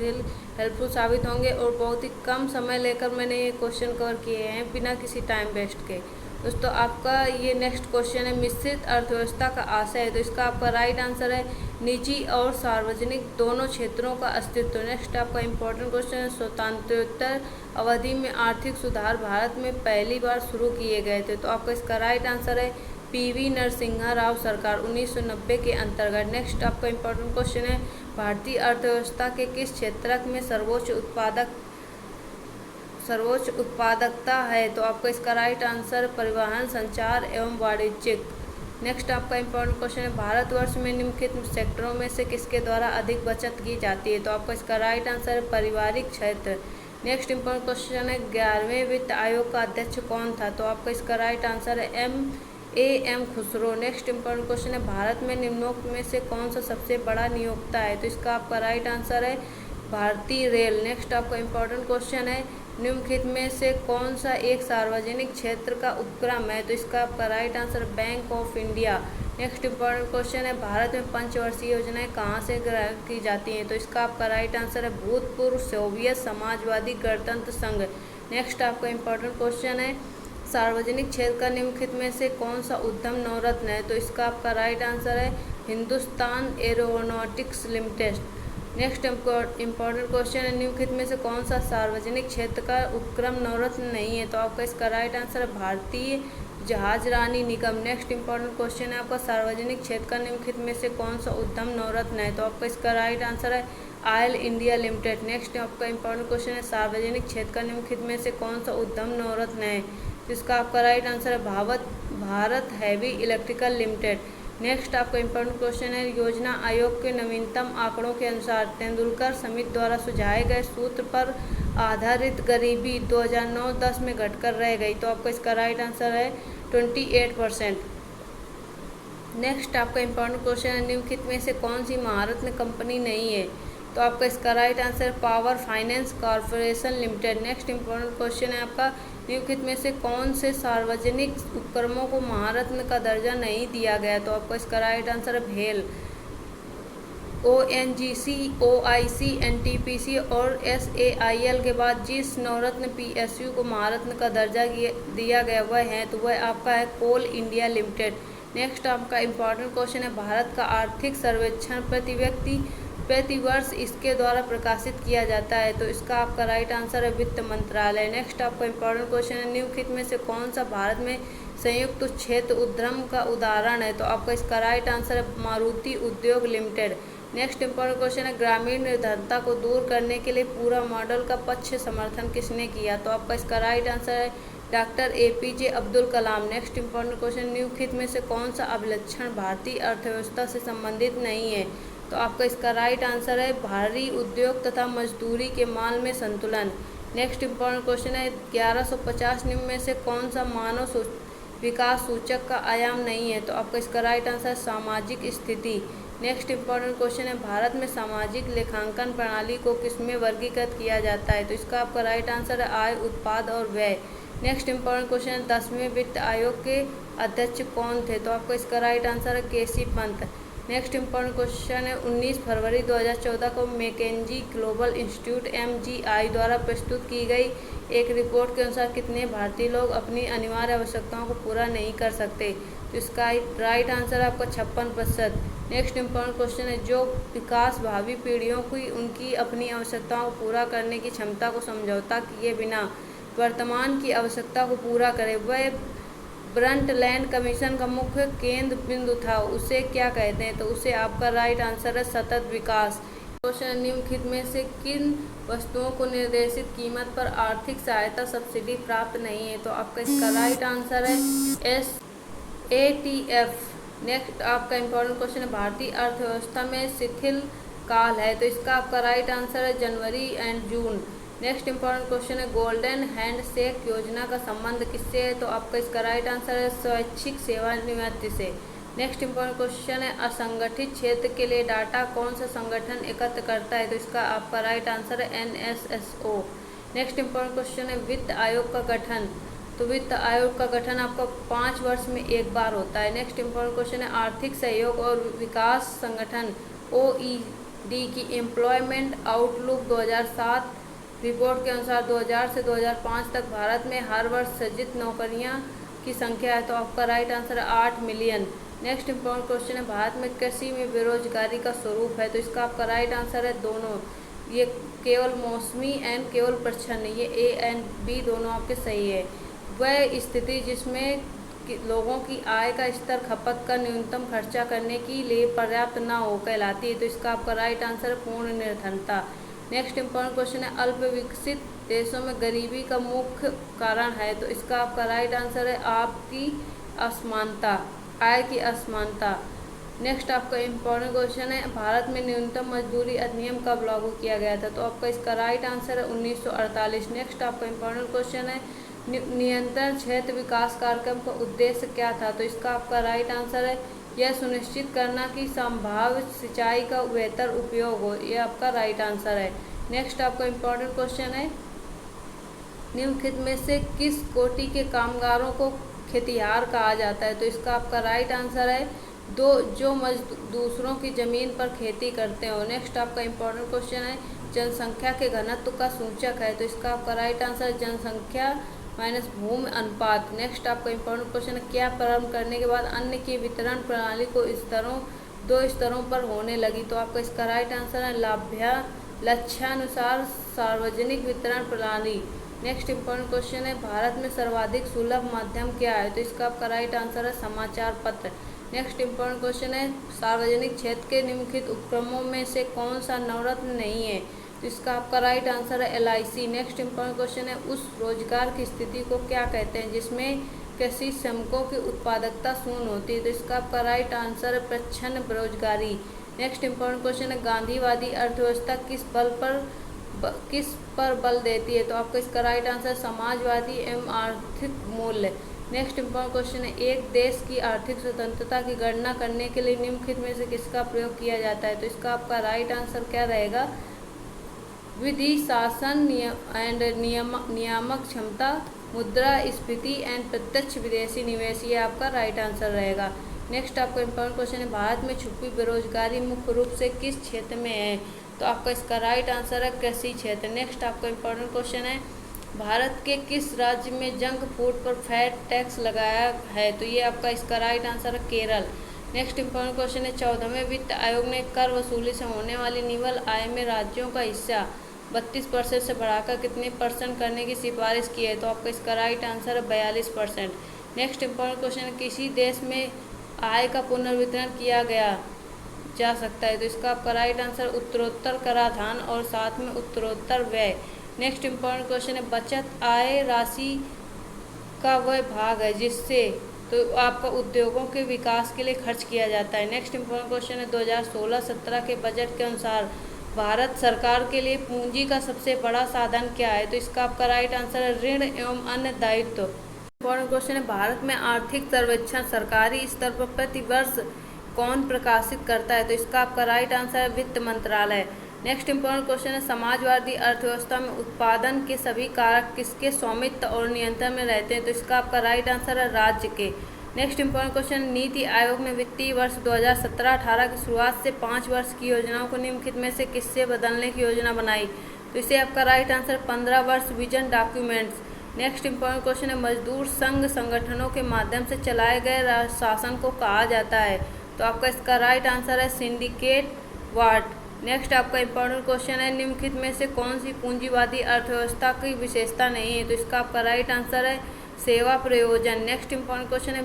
हेल्पफुल साबित होंगे और बहुत ही कम समय लेकर मैंने ये क्वेश्चन कवर किए हैं बिना किसी टाइम वेस्ट के। दोस्तों आपका ये नेक्स्ट क्वेश्चन है, मिश्रित अर्थव्यवस्था का आशय है। तो इसका आपका राइट आंसर है निजी और सार्वजनिक दोनों क्षेत्रों का अस्तित्व। नेक्स्ट आपका इंपॉर्टेंट क्वेश्चन है, स्वतंत्रोत्तर अवधि में आर्थिक सुधार भारत में पहली बार शुरू किए गए थे। तो आपका इसका राइट आंसर है पीवी नरसिम्हा राव सरकार 1990 के अंतर्गत। नेक्स्ट आपका इंपॉर्टेंट क्वेश्चन है, भारतीय अर्थव्यवस्था के किस क्षेत्र में सर्वोच्च उत्पादकता है। तो आपका इसका राइट आंसर परिवहन, संचार एवं वाणिज्यिक। नेक्स्ट आपका इंपॉर्टेंट क्वेश्चन है, भारतवर्ष में निम्नलिखित सेक्टरों में से किसके द्वारा अधिक बचत की जाती है। तो आपका इसका राइट आंसर है पारिवारिक क्षेत्र। नेक्स्ट इंपॉर्टेंट क्वेश्चन है, 11वें वित्त आयोग का अध्यक्ष कौन था। तो आपका इसका राइट आंसर है M Khusro. Next important question है, भारत में निम्नोक्त में से कौन सा सबसे बड़ा नियोक्ता है। तो इसका आपका राइट आंसर है भारतीय रेल। नेक्स्ट आपका इंपॉर्टेंट क्वेश्चन है, निम्नलिखित में से कौन सा एक सार्वजनिक क्षेत्र का उपक्रम है। तो इसका आपका right answer bank of India. Next important question है, भारत में पंचवर्षीय योजनाएं कहाँ से ग्रहण की जाती हैं। तो इसका आपका राइट आंसर है भूतपूर्व सोवियत समाजवादी गणतंत्र संघ। नेक्स्ट आपका इंपॉर्टेंट क्वेश्चन है, सार्वजनिक क्षेत्र का निम्नलिखित में से कौन सा उद्यम नवरत्न है। तो इसका आपका राइट आंसर है Hindustan aeronautics limited. Next important question है, निम्नलिखित में से कौन सा सार्वजनिक क्षेत्र का उपक्रम नवरत्न नहीं है। तो आपका इसका राइट आंसर है भारतीय जहाज रानी निगम। नेक्स्ट इंपॉर्टेंट क्वेश्चन है आपका, सार्वजनिक क्षेत्र का निम्नलिखित में से कौन सा उद्यम नवरत्न है? तो आपका इसका राइट आंसर है ऑयल इंडिया लिमिटेड। नेक्स्ट आपका इंपॉर्टेंट क्वेश्चन है, सार्वजनिक क्षेत्र का निम्नलिखित में से कौन सा उद्यम नवरत्न है? जिसका आपका राइट आंसर है Bharat heavy electrical limited. Next आपका इंपॉर्टेंट क्वेश्चन है, योजना आयोग के नवीनतम आंकड़ों के अनुसार तेंदुलकर समिति द्वारा सुझाए गए सूत्र पर आधारित गरीबी 2009-10 में घटकर रह गई। तो आपका इसका राइट आंसर है 28%। नेक्स्ट आपका इंपॉर्टेंट क्वेश्चन है, निम्नलिखित में से कौन सी महारत्न कंपनी नहीं है? तो आपका इसका right answer power finance corporation limited. Next important question है आपका, निम्नलिखित में से कौन से सार्वजनिक उपक्रमों को महारत्न का दर्जा नहीं दिया गया? तो आपका इसका राइट आंसर है भेल। ONGC, OIC, NTPC और SAIL के बाद जिस नवरत्न PSU को महारत्न का दर्जा दिया गया वह है, तो वह आपका है कोल इंडिया लिमिटेड। नेक्स्ट आपका इंपॉर्टेंट क्वेश्चन है, भारत का आर्थिक सर्वेक्षण प्रति वर्ष इसके द्वारा प्रकाशित किया जाता है? तो इसका आपका राइट आंसर है वित्त मंत्रालय। नेक्स्ट आपका इंपॉर्टेंट क्वेश्चन है, निम्नलिखित में से कौन सा भारत में संयुक्त क्षेत्र उद्यम का उदाहरण है? तो आपका इसका राइट आंसर है मारुति उद्योग लिमिटेड। नेक्स्ट इंपॉर्टेंट क्वेश्चन है, ग्रामीण निर्धनता को दूर करने के लिए पूरा मॉडल का पक्ष समर्थन किसने किया? तो आपका इसका राइट आंसर है doctor APJ Abdul Kalam. Next important question, निम्नलिखित में से कौन सा अभिलक्षण भारतीय अर्थव्यवस्था से संबंधित नहीं है? तो आपका इसका राइट आंसर है भारी उद्योग तथा मजदूरी के माल में संतुलन। नेक्स्ट इंपॉर्टेंट क्वेश्चन है, 1150 निम्न में से कौन सा मानव विकास सूचक का आयाम नहीं है? तो आपका इसका राइट आंसर है सामाजिक स्थिति। नेक्स्ट इंपॉर्टेंट क्वेश्चन है, भारत में सामाजिक लेखांकन प्रणाली को किसमें वर्गीकृत किया जाता है? तो इसका आपका राइट आंसर है आय, उत्पाद और व्यय। नेक्स्ट इंपॉर्टेंट क्वेश्चन है, 10वें वित्त आयोग के अध्यक्ष कौन थे? तो आपका इसका राइट आंसर है केसी पंत। नेक्स्ट इंपॉर्टेंट क्वेश्चन है, 19 फरवरी 2014 को मैकेंजी ग्लोबल इंस्टीट्यूट MGI द्वारा प्रस्तुत की गई एक रिपोर्ट के अनुसार कितने भारतीय लोग अपनी अनिवार्य आवश्यकताओं को पूरा नहीं कर सकते? तो इसका राइट आंसर है आपका 56%। नेक्स्ट इंपॉर्टेंट क्वेश्चन है, जो विकास भावी पीढ़ियों की उनकी अपनी आवश्यकताओं को पूरा करने की क्षमता को समझौता किए बिना वर्तमान की आवश्यकता को पूरा करे, वह ब्रंटलैंड कमीशन का मुख्य केंद्र बिंदु था, उसे क्या कहते हैं? तो उसे आपका राइट आंसर है सतत विकास। क्वेश्चन, निम्नलिखित में से किन वस्तुओं को निर्देशित कीमत पर आर्थिक सहायता सब्सिडी प्राप्त नहीं है? तो आपका इसका राइट आंसर है SATF। नेक्स्ट आपका इंपॉर्टेंट क्वेश्चन है, भारतीय अर्थव्यवस्था में शिथिल काल है? तो इसका आपका राइट आंसर है January and June. Next important question है, गोल्डन हैंडशेक योजना का संबंध किससे है? तो आपका इसका राइट आंसर है स्वैच्छिक सेवानिवृत्ति से। नेक्स्ट इंपॉर्टेंट क्वेश्चन है, असंगठित क्षेत्र के लिए डाटा कौन सा संगठन एकत्र करता है? तो इसका आपका राइट आंसर है NSSO। नेक्स्ट इंपॉर्टेंट क्वेश्चन है, वित्त आयोग का गठन? तो वित्त आयोग का गठन आपका 5 वर्ष में एक बार होता है। नेक्स्ट इंपॉर्टेंट क्वेश्चन है, आर्थिक सहयोग और विकास संगठन OECD की एम्प्लॉयमेंट आउटलुक 2007 रिपोर्ट के अनुसार 2000 से 2005 तक भारत में हर वर्ष सृजित नौकरियां की संख्या है? तो आपका राइट आंसर है 8 मिलियन। नेक्स्ट इंपॉर्टेंट क्वेश्चन है, भारत में कृषि में बेरोजगारी का स्वरूप है? तो इसका आपका राइट आंसर है दोनों, ये केवल मौसमी एंड केवल प्रच्छन्न, ये A एंड B दोनों आपके सही है। वह स्थिति जिसमें लोगों की आय का स्तर खपत का न्यूनतम खर्चा करने के लिए पर्याप्त न हो कहलाती है? तो इसका आपका राइट आंसर है पूर्ण निर्धनता। नेक्स्ट इंपॉर्टेंट क्वेश्चन है, अल्प विकसित देशों में गरीबी का मुख्य कारण है? तो इसका आपका राइट आंसर है आपकी असमानता, आय की असमानता। नेक्स्ट आपका इंपॉर्टेंट क्वेश्चन है, भारत में न्यूनतम मजदूरी अधिनियम कब लागू किया गया था? तो आपका इसका राइट आंसर है 1948। नेक्स्ट आपका इंपॉर्टेंट क्वेश्चन है, नियंत्रण क्षेत्र विकास कार्यक्रम का उद्देश्य क्या था? तो इसका आपका राइट आंसर है यह सुनिश्चित करना कि संभावित सिंचाई का बेहतर उपयोग हो, यह आपका राइट आंसर है। नेक्स्ट आपका इंपॉर्टेंट क्वेश्चन है, निम्नलिखित में से किस कोटि के कामगारों को खेतिहर कहा जाता है? तो इसका आपका राइट आंसर है जो दूसरों की ज़मीन पर खेती करते हो। नेक्स्ट आपका इंपॉर्टेंट क्वेश्चन है, जनसंख्या के घनत्व का सूचक है? तो इसका आपका राइट आंसर जनसंख्या माइनस भूमि अनुपात। नेक्स्ट आपका इंपॉर्टेंट क्वेश्चन है, क्या प्रारंभ करने के बाद अन्न की वितरण प्रणाली को दो स्तरों पर होने लगी? तो आपका इसका राइट आंसर है लक्ष्यानुसार सार्वजनिक वितरण प्रणाली। नेक्स्ट इंपॉर्टेंट क्वेश्चन है, भारत में सर्वाधिक सुलभ माध्यम क्या है? तो इसका आपका राइट आंसर है समाचार पत्र। नेक्स्ट इंपॉर्टेंट क्वेश्चन है, सार्वजनिक क्षेत्र के निम्नलिखित उपक्रमों में से कौन सा नवरत्न नहीं है? तो इसका आपका राइट आंसर है LIC। नेक्स्ट इंपॉर्टेंट क्वेश्चन है, उस रोजगार की स्थिति को क्या कहते हैं जिसमें कृषि श्रमिकों की उत्पादकता शून्य होती है? तो इसका आपका राइट आंसर है प्रच्छन्न बेरोजगारी। नेक्स्ट इंपॉर्टेंट क्वेश्चन है, गांधीवादी अर्थव्यवस्था किस पर बल देती है? तो आपका इसका राइट आंसर समाजवादी एवं आर्थिक मूल्य। नेक्स्ट इंपॉर्टेंट क्वेश्चन है, एक देश की आर्थिक स्वतंत्रता की गणना करने के लिए निम्नलिखित में से किसका प्रयोग किया जाता है? तो इसका आपका राइट आंसर क्या रहेगा? विधि, शासन एंड नियामक क्षमता, मुद्रास्फीति एंड प्रत्यक्ष विदेशी निवेश, ये आपका राइट आंसर रहेगा। नेक्स्ट आपका इंपॉर्टेंट क्वेश्चन है, भारत में छुपी बेरोजगारी मुख्य रूप से किस क्षेत्र में है? तो आपका इसका राइट आंसर है कृषि क्षेत्र। नेक्स्ट आपका इंपॉर्टेंट क्वेश्चन है, भारत के किस राज्य में जंक फूड पर फैट टैक्स लगाया है? तो ये आपका इसका राइट आंसर है केरल। नेक्स्ट इंपॉर्टेंट क्वेश्चन है, 14वें वित्त आयोग ने कर वसूली से होने वाली निवल आय में राज्यों का हिस्सा 32% से बढ़ाकर कितने % करने की सिफारिश की है? तो आपका इसका राइट आंसर है 42%। नेक्स्ट इंपॉर्टेंट क्वेश्चन है, किसी देश में आय का पुनर्वितरण किया गया जा सकता है? तो इसका आपका राइट आंसर उत्तरोत्तर कराधान और साथ में उत्तरोत्तर व्यय। नेक्स्ट इंपॉर्टेंट क्वेश्चन है, बचत आय राशि का वह भाग है जिससे तो आपका उद्योगों के विकास के लिए खर्च किया जाता है। नेक्स्ट इंपॉर्टेंट क्वेश्चन है, 2016-17 के बजट के अनुसार भारत सरकार के लिए पूंजी का सबसे बड़ा साधन क्या है? तो इसका आपका राइट आंसर है ऋण एवं अन्य दायित्व। इंपॉर्टेंट क्वेश्चन है, भारत में आर्थिक सर्वेक्षण सरकारी स्तर पर प्रति वर्ष कौन प्रकाशित करता है? तो इसका आपका राइट आंसर है वित्त मंत्रालय। नेक्स्ट इंपॉर्टेंट क्वेश्चन है, समाजवादी अर्थव्यवस्था में उत्पादन के सभी कारक किसके स्वामित्व और नियंत्रण में रहते हैं? तो इसका आपका राइट आंसर है राज्य के। Next important question, NITI Aayog ने वित्तीय वर्ष 2017-18 की शुरुआत से 5 वर्ष की योजनाओं को निम्नलिखित में से किससे बदलने की योजना बनाई? तो इसे आपका राइट आंसर 15 वर्ष vision documents. Next important question है, मजदूर संघ संगठनों के माध्यम से चलाए गए शासन को कहा जाता है? तो आपका इसका राइट आंसर है सिंडिकेट वार्ड। नेक्स्ट आपका इंपॉर्टेंट क्वेश्चन है, निम्नलिखित में से कौन सी पूंजीवादी अर्थव्यवस्था की विशेषता नहीं है? तो इसका आपका राइट आंसर है सेवा प्रयोजन। नेक्स्ट इंपॉर्टेंट क्वेश्चन है,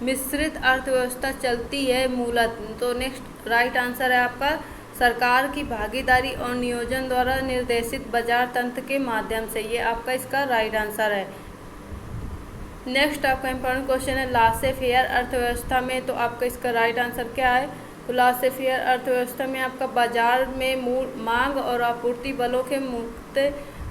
मिश्रित अर्थव्यवस्था चलती है मूलतः? तो नेक्स्ट राइट आंसर है आपका सरकार की भागीदारी और नियोजन द्वारा निर्देशित बाजार तंत्र के माध्यम से, ये आपका इसका राइट आंसर है। नेक्स्ट आपका इंपॉर्टेंट क्वेश्चन है, लासे फेयर अर्थव्यवस्था में, तो आपका इसका राइट आंसर क्या है? तो लासे फेयर अर्थव्यवस्था में आपका बाजार में मांग और आपूर्ति बलों के मुक्त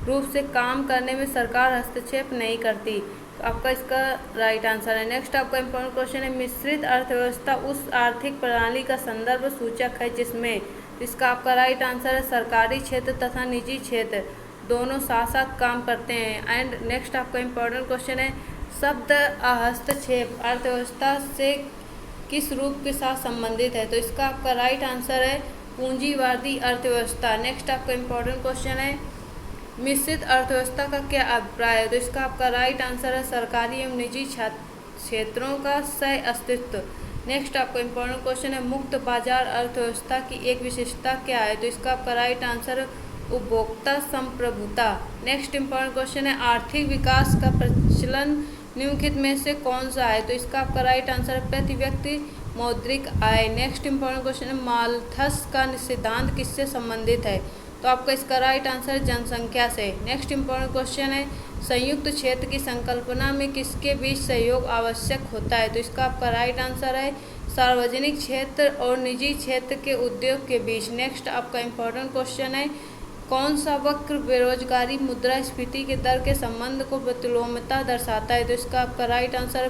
रूप से काम करने में सरकार हस्तक्षेप नहीं करती। तो आपका इसका राइट आंसर है। नेक्स्ट आपका इंपॉर्टेंट क्वेश्चन है, मिश्रित अर्थव्यवस्था उस आर्थिक प्रणाली का संदर्भ सूचक है जिसमें, इसका आपका राइट आंसर है सरकारी क्षेत्र तथा निजी क्षेत्र दोनों साथ साथ काम करते हैं। एंड नेक्स्ट आपका इंपॉर्टेंट क्वेश्चन है, शब्द हस्तक्षेप अर्थव्यवस्था से किस रूप के साथ संबंधित है? तो इसका आपका राइट आंसर है पूंजीवादी अर्थव्यवस्था। नेक्स्ट आपका इंपॉर्टेंट क्वेश्चन है, मिश्रित अर्थव्यवस्था का क्या अभिप्राय है? तो इसका आपका राइट आंसर है सरकारी एवं निजी क्षेत्रों का सह अस्तित्व। नेक्स्ट आपका इंपॉर्टेंट क्वेश्चन है, मुक्त बाजार अर्थव्यवस्था की एक विशेषता क्या है? तो इसका आपका राइट आंसर है उपभोक्ता संप्रभुता। नेक्स्ट इंपॉर्टेंट क्वेश्चन है, आर्थिक विकास का प्रचलन निम्नलिखित में से कौन सा है? तो इसका आपका राइट आंसर है प्रति व्यक्ति मौद्रिक आय। नेक्स्ट इंपॉर्टेंट क्वेश्चन है, माल्थस का सिद्धांत किससे संबंधित है? तो आपका इसका राइट आंसर है जनसंख्या से। नेक्स्ट इंपॉर्टेंट क्वेश्चन है, संयुक्त क्षेत्र की संकल्पना में किसके बीच सहयोग आवश्यक होता है? तो इसका आपका राइट आंसर है सार्वजनिक क्षेत्र और निजी क्षेत्र के उद्योग के बीच। नेक्स्ट आपका इंपॉर्टेंट क्वेश्चन है, कौन सा वक्र बेरोजगारी मुद्रास्फीति के दर के संबंध को प्रतिलोमता दर्शाता है? तो इसका आपका राइट आंसर है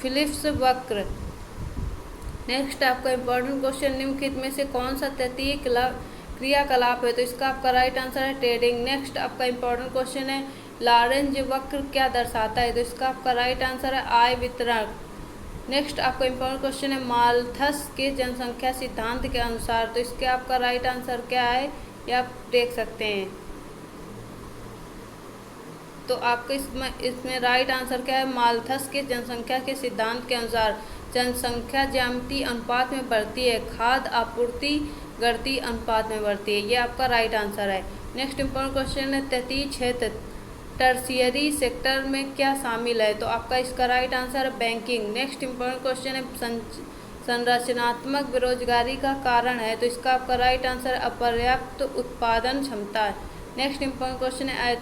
फिलिप्स वक्र। नेक्स्ट आपका इंपॉर्टेंट क्वेश्चन, निम्नलिखित में से कौन सा तृतीय क्रियाकलाप है? तो इसका आपका राइट आंसर है ट्रेडिंग। नेक्स्ट आपका इंपॉर्टेंट क्वेश्चन है, लॉरेंज वक्र क्या दर्शाता है? तो इसका आपका राइट आंसर है आय वितरण। नेक्स्ट आपका इंपॉर्टेंट क्वेश्चन है, माल्थस के जनसंख्या सिद्धांत के अनुसार, तो इसके आपका राइट आंसर क्या है ये आप देख सकते हैं। तो आपके इसमें राइट आंसर क्या है, माल्थस के जनसंख्या के सिद्धांत के अनुसार जनसंख्या ज्यामितीय अनुपात में बढ़ती है, खाद्य आपूर्ति गणितीय अनुपात में बढ़ती है, ये आपका राइट आंसर है। नेक्स्ट इम्पोर्टेंट क्वेश्चन है तटीय क्षेत्र टर्शियरी सेक्टर में क्या शामिल है? तो आपका इसका राइट आंसर है बैंकिंग। नेक्स्ट इम्पोर्टेंट क्वेश्चन है संरचनात्मक बेरोजगारी का कारण है, तो इसका आपका राइट आंसर है अपर्याप्त उत्पादन क्षमता है। नेक्स्ट इम्पोर्टेंट क्वेश्चन है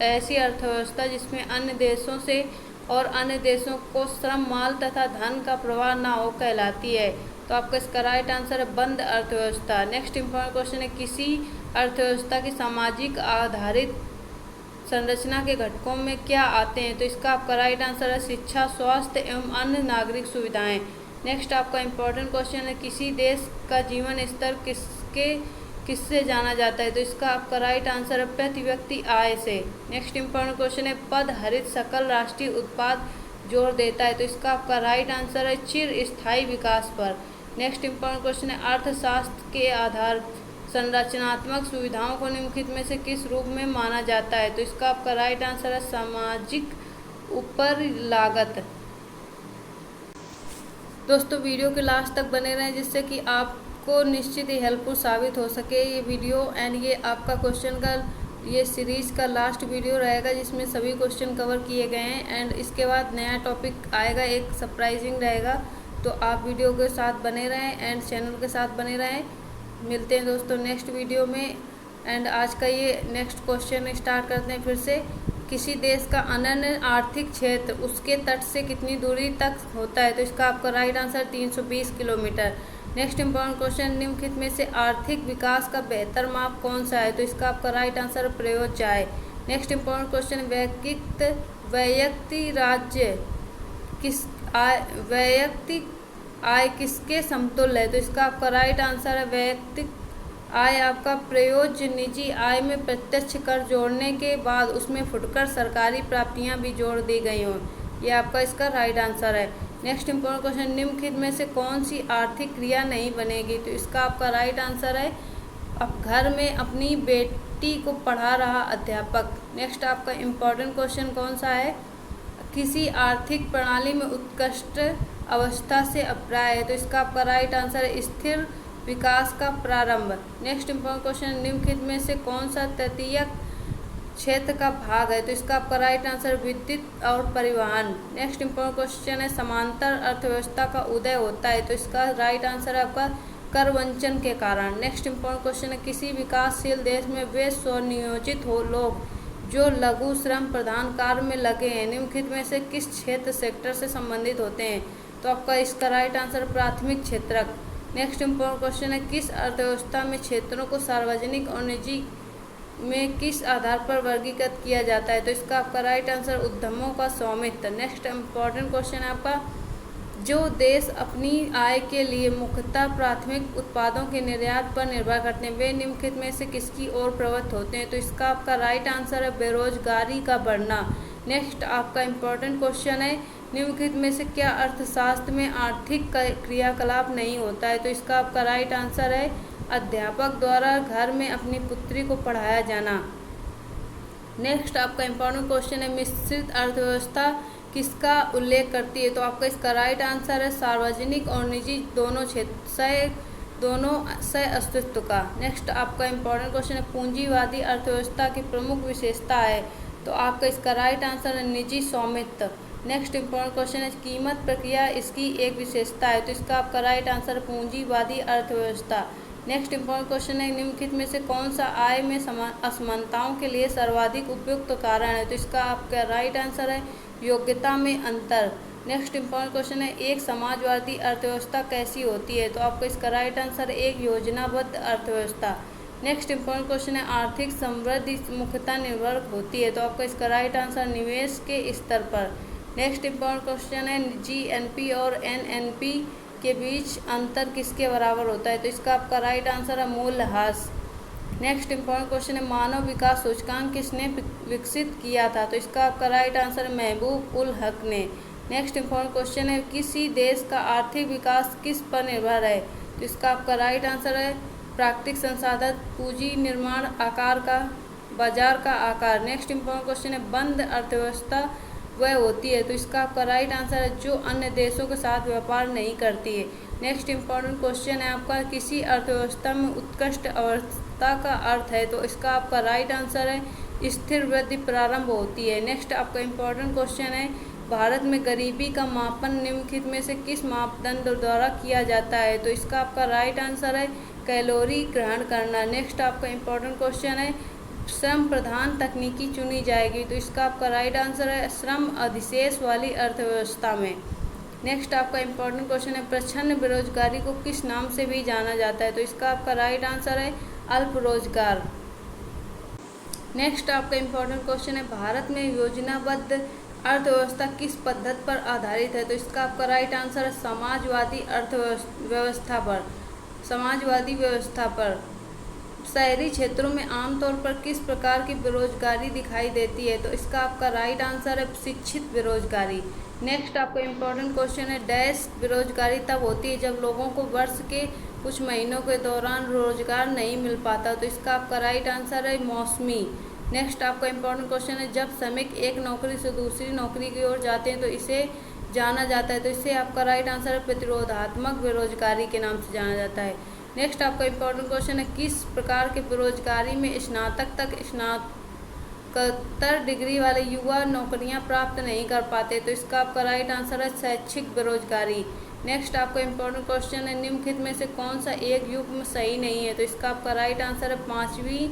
ऐसी अर्थव्यवस्था जिसमें अन्य देशों से और अन्य देशों को श्रम, माल तथा धन का प्रवाह ना हो कहलाती है, तो आपका इसका राइट आंसर है बंद अर्थव्यवस्था। नेक्स्ट इम्पोर्टेंट क्वेश्चन है किसी अर्थव्यवस्था की सामाजिक आधारित संरचना के घटकों में क्या आते हैं? तो इसका आपका राइट आंसर है शिक्षा, स्वास्थ्य एवं अन्य नागरिक सुविधाएं। नेक्स्ट आपका इम्पोर्टेंट क्वेश्चन है किसी देश का जीवन स्तर किससे जाना जाता है? तो इसका आपका राइट आंसर है प्रति व्यक्ति आय से। नेक्स्ट इम्पोर्टेंट क्वेश्चन है पद हरित सकल राष्ट्रीय उत्पाद जोर देता है, तो इसका आपका राइट आंसर है चिर स्थायी विकास पर। नेक्स्ट इम्पोर्टेंट क्वेश्चन है अर्थशास्त्र के आधार संरचनात्मक सुविधाओं को निम्नलिखित में से किस रूप में माना जाता है? तो इसका आपका राइट आंसर है सामाजिक ऊपर लागत। दोस्तों वीडियो के लास्ट तक बने रहें जिससे कि आपको निश्चित ही हेल्पफुल साबित हो सके ये वीडियो। एंड ये आपका क्वेश्चन का ये सीरीज़ का लास्ट वीडियो रहेगा जिसमें सभी क्वेश्चन कवर किए गए हैं। एंड इसके बाद नया टॉपिक आएगा, एक सरप्राइजिंग रहेगा, तो आप वीडियो के साथ बने रहें एंड चैनल के साथ बने रहें। मिलते हैं दोस्तों नेक्स्ट वीडियो में। एंड आज का ये नेक्स्ट क्वेश्चन स्टार्ट करते हैं फिर से। किसी देश का अनन्य आर्थिक क्षेत्र उसके तट से कितनी दूरी तक होता है? तो इसका आपका right answer 320 kilometre. Next important question निम्नलिखित में से आर्थिक विकास का बेहतर माप कौन सा है? तो इसका आपका राइट आंसर प्रयोज्य आय। नेक्स्ट इम्पोर्टेंट क्वेश्चन वैयक्तिक राज्य वैयक्तिक आय किसके समतुल्य है? तो इसका आपका राइट आंसर है वैयक्तिक आय आपका प्रयोज्य निजी आय में प्रत्यक्ष कर जोड़ने के बाद उसमें फुटकर सरकारी प्राप्तियां भी जोड़ दी गई हों, ये आपका इसका राइट आंसर है। नेक्स्ट इम्पोर्टेंट क्वेश्चन निम्नलिखित में से कौन सी आर्थिक क्रिया नहीं बनेगी? तो इसका आपका राइट आंसर है अब घर में अपनी बेटी को पढ़ा रहा अध्यापक। नेक्स्ट आपका इम्पोर्टेंट क्वेश्चन कौन सा है? किसी आर्थिक प्रणाली में उत्कृष्ट अवस्था से अप्राय है, तो इसका आपका राइट आंसर है स्थिर विकास का प्रारंभ। नेक्स्ट इम्पोर्टेंट क्वेश्चन निम्नलिखित में से कौन सा तटीय क्षेत्र का भाग है? तो इसका आपका राइट आंसर विद्युत और परिवहन। नेक्स्ट इम्पोर्टेंट क्वेश्चन है समांतर अर्थव्यवस्था का उदय होता है, तो इसका राइट आंसर है आपका कर वंचन के कारण। नेक्स्ट इम्पोर्टेंट क्वेश्चन है किसी विकासशील देश में वे स्वनियोजित हो लोग जो लघु श्रम प्रधान कार्य में लगे हैं निम्नलिखित में से किस क्षेत्र सेक्टर से संबंधित होते हैं? तो आपका इसका राइट आंसर प्राथमिक क्षेत्रक। नेक्स्ट इम्पोर्टेंट क्वेश्चन है किस अर्थव्यवस्था में क्षेत्रों को सार्वजनिक और निजी में किस आधार पर वर्गीकृत किया जाता है? तो इसका आपका राइट आंसर उद्यमों का स्वामित्व। नेक्स्ट इम्पोर्टेंट क्वेश्चन है आपका जो देश अपनी आय के लिए मुख्यतः प्राथमिक उत्पादों के निर्यात पर निर्भर करते हैं वे निम्नलिखित में से किसकी ओर प्रवृत्त होते हैं? तो इसका आपका राइट आंसर है बेरोजगारी का बढ़ना। नेक्स्ट आपका इम्पोर्टेंट क्वेश्चन है निम्नलिखित में से क्या अर्थशास्त्र में आर्थिक क्रियाकलाप नहीं होता है? तो इसका आपका राइट आंसर है अध्यापक द्वारा घर में अपनी पुत्री को पढ़ाया जाना। नेक्स्ट आपका इम्पोर्टेंट क्वेश्चन है मिश्रित अर्थव्यवस्था किसका उल्लेख करती है? तो आपका इसका राइट आंसर है सार्वजनिक और निजी दोनों सह अस्तित्व का। नेक्स्ट आपका इम्पोर्टेंट क्वेश्चन है पूंजीवादी अर्थव्यवस्था की प्रमुख विशेषता है, तो आपका इसका राइट आंसर है निजी स्वामित्व। नेक्स्ट इम्पोर्टेंट क्वेश्चन है कीमत प्रक्रिया इसकी एक विशेषता है, तो इसका आपका राइट आंसर पूंजीवादी अर्थव्यवस्था। नेक्स्ट इम्पोर्टेंट क्वेश्चन है निम्नलिखित में से कौन सा आय में असमानताओं के लिए सर्वाधिक उपयुक्त कारण है? तो इसका आपका राइट आंसर है योग्यता में अंतर। नेक्स्ट इम्पोर्टेंट क्वेश्चन है एक समाजवादी अर्थव्यवस्था कैसी होती है? तो आपका इसका राइट आंसर है एक योजनाबद्ध अर्थव्यवस्था। नेक्स्ट इम्पोर्टेंट क्वेश्चन है आर्थिक समृद्धि मुख्यतः निर्भर होती है, तो आपका इसका राइट आंसर निवेश के स्तर पर। नेक्स्ट इम्पोर्टेंट क्वेश्चन है जीएनपी और एनएनपी के बीच अंतर किसके बराबर होता है? तो इसका आपका राइट आंसर है मूल्यह्रास। नेक्स्ट इम्पोर्टेंट क्वेश्चन है मानव विकास सूचकांक किसने विकसित किया था? तो इसका आपका राइट आंसर है महबूब उल हक ने। नेक्स्ट इम्पोर्टेंट क्वेश्चन है किसी देश का आर्थिक विकास किस पर निर्भर है? तो इसका आपका राइट आंसर है प्राकृतिक संसाधन, पूंजी निर्माण, आकार का बाजार का आकार। नेक्स्ट इम्पोर्टेंट क्वेश्चन है बंद अर्थव्यवस्था वह होती है, तो इसका आपका राइट आंसर है जो अन्य देशों के साथ व्यापार नहीं करती है। नेक्स्ट इंपॉर्टेंट क्वेश्चन है आपका, किसी अर्थव्यवस्था में उत्कृष्ट अवस्था का अर्थ है, तो इसका आपका राइट आंसर है स्थिर वृद्धि प्रारंभ होती है। नेक्स्ट आपका इंपॉर्टेंट क्वेश्चन है, भारत में गरीबी का मापन निम्नलिखित में से किस मापदंड द्वारा किया जाता है, तो इसका आपका राइट आंसर है कैलोरी ग्रहण करना। नेक्स्ट आपका इंपॉर्टेंट क्वेश्चन है, श्रम प्रधान तकनीकी चुनी जाएगी, तो इसका आपका राइट आंसर है श्रम अधिशेष वाली अर्थव्यवस्था में। नेक्स्ट आपका इंपॉर्टेंट क्वेश्चन है, प्रच्छन्न बेरोजगारी को किस नाम से भी जाना जाता है, तो इसका आपका राइट आंसर है अल्प रोजगार। नेक्स्ट आपका इंपॉर्टेंट क्वेश्चन है, भारत में योजनाबद्ध अर्थव्यवस्था किस पद्धति पर आधारित है, तो इसका आपका राइट आंसर है समाजवादी अर्थव्यवस्था पर, समाजवादी व्यवस्था पर। शहरी क्षेत्रों में आमतौर पर किस प्रकार की बेरोजगारी दिखाई देती है, तो इसका आपका राइट आंसर है शिक्षित बेरोजगारी। नेक्स्ट आपका इंपॉर्टेंट क्वेश्चन है, डैश बेरोजगारी तब होती है जब लोगों को वर्ष के कुछ महीनों के दौरान रोजगार नहीं मिल पाता, तो इसका आपका राइट आंसर है मौसमी। नेक्स्ट आपका इंपॉर्टेंट क्वेश्चन है, जब श्रमिक एक नौकरी से दूसरी नौकरी की ओर जाते हैं तो इसे जाना जाता है, तो इसे आपका राइट आंसर है प्रतिरोधात्मक बेरोजगारी के नाम से जाना जाता है। नेक्स्ट आपका इंपॉर्टेंट क्वेश्चन है, किस प्रकार के बेरोजगारी में स्नातक तक स्नातकोत्तर डिग्री वाले युवा नौकरियां प्राप्त नहीं कर पाते, तो इसका आपका राइट आंसर है शैक्षिक बेरोजगारी। नेक्स्ट आपका इंपॉर्टेंट क्वेश्चन है, निम्नलिखित में से कौन सा एक युग्म सही नहीं है, तो इसका आपका राइट आंसर है 5वीं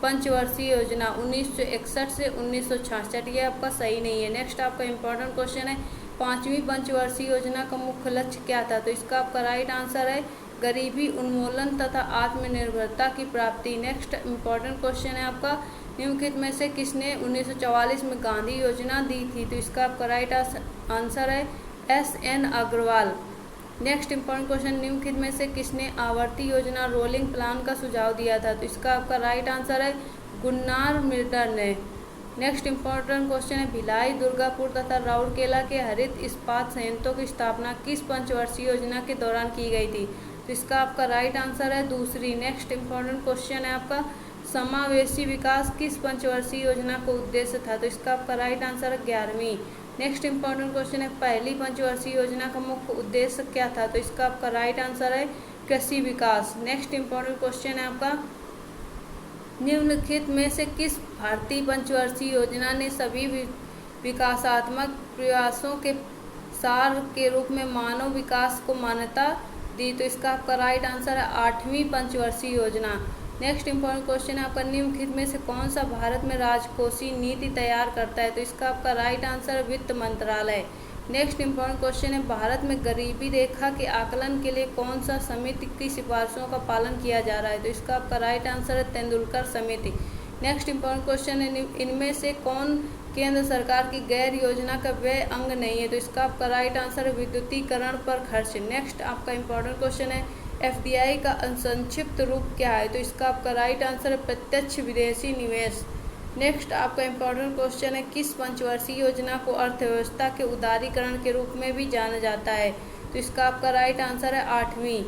पंचवर्षीय योजना 1961 से 1966, ये आपका सही नहीं है। नेक्स्ट आपका इंपॉर्टेंट क्वेश्चन है, 5वीं पंचवर्षीय योजना का मुख्य लक्ष्य क्या था, तो इसका आपका राइट आंसर है गरीबी उन्मूलन तथा आत्मनिर्भरता की प्राप्ति। नेक्स्ट इंपॉर्टेंट क्वेश्चन है आपका, निम्नलिखित में से किसने 1944 में गांधी योजना दी थी, तो इसका आपका राइट आंसर है SN Agarwal. Next important question, निम्नलिखित में से किसने आवर्ती योजना रोलिंग प्लान का सुझाव दिया था, तो इसका आपका राइट आंसर है गुन्नार मिल्टन ने। नेक्स्ट इंपॉर्टेंट क्वेश्चन है, भिलाई, दुर्गापुर तथा राउरकेला के हरित इस्पात संयंत्रों की स्थापना किस पंचवर्षीय योजना के दौरान की गई थी, तो इसका आपका राइट आंसर है दूसरी। नेक्स्ट इंपॉर्टेंट क्वेश्चन है आपका, समावेशी विकास किस पंचवर्षीय योजना का उद्देश्य था, तो इसका आपका राइट आंसर है 11वीं। नेक्स्ट इंपॉर्टेंट क्वेश्चन है, पहली पंचवर्षीय योजना का मुख्य उद्देश्य क्या था, तो इसका आपका राइट आंसर है कृषि विकास। नेक्स्ट इंपॉर्टेंट क्वेश्चन है आपका, निम्नलिखित में से किस भारतीय पंचवर्षीय योजना ने सभी विकासात्मक प्रयासों के सार के रूप में मानव विकास को मान्यता दी, तो इसका आपका राइट आंसर है 8वीं पंचवर्षीय योजना। नेक्स्ट इंपॉर्टेंट क्वेश्चन है आपका, निम्नलिखित में से कौन सा भारत में राजकोषीय नीति तैयार करता है, तो इसका आपका राइट आंसर है वित्त मंत्रालय। नेक्स्ट इंपॉर्टेंट क्वेश्चन है, भारत में गरीबी रेखा के आकलन के लिए कौन सा समिति की सिफारिशों का पालन किया जा रहा है, तो इसका आपका राइट आंसर है तेंदुलकर समिति। नेक्स्ट इंपॉर्टेंट क्वेश्चन है, इनमें से कौन केंद्र सरकार की गैर योजना का व्यय अंग नहीं है, तो इसका आपका राइट आंसर है विद्युतीकरण पर खर्च। नेक्स्ट आपका इंपॉर्टेंट क्वेश्चन है, FDI का संक्षिप्त रूप क्या है, तो इसका आपका राइट आंसर है प्रत्यक्ष विदेशी निवेश। नेक्स्ट आपका इंपॉर्टेंट क्वेश्चन है, किस पंचवर्षीय योजना को अर्थव्यवस्था के उदारीकरण के रूप में भी जाना जाता है, तो इसका आपका राइट आंसर है 8वीं।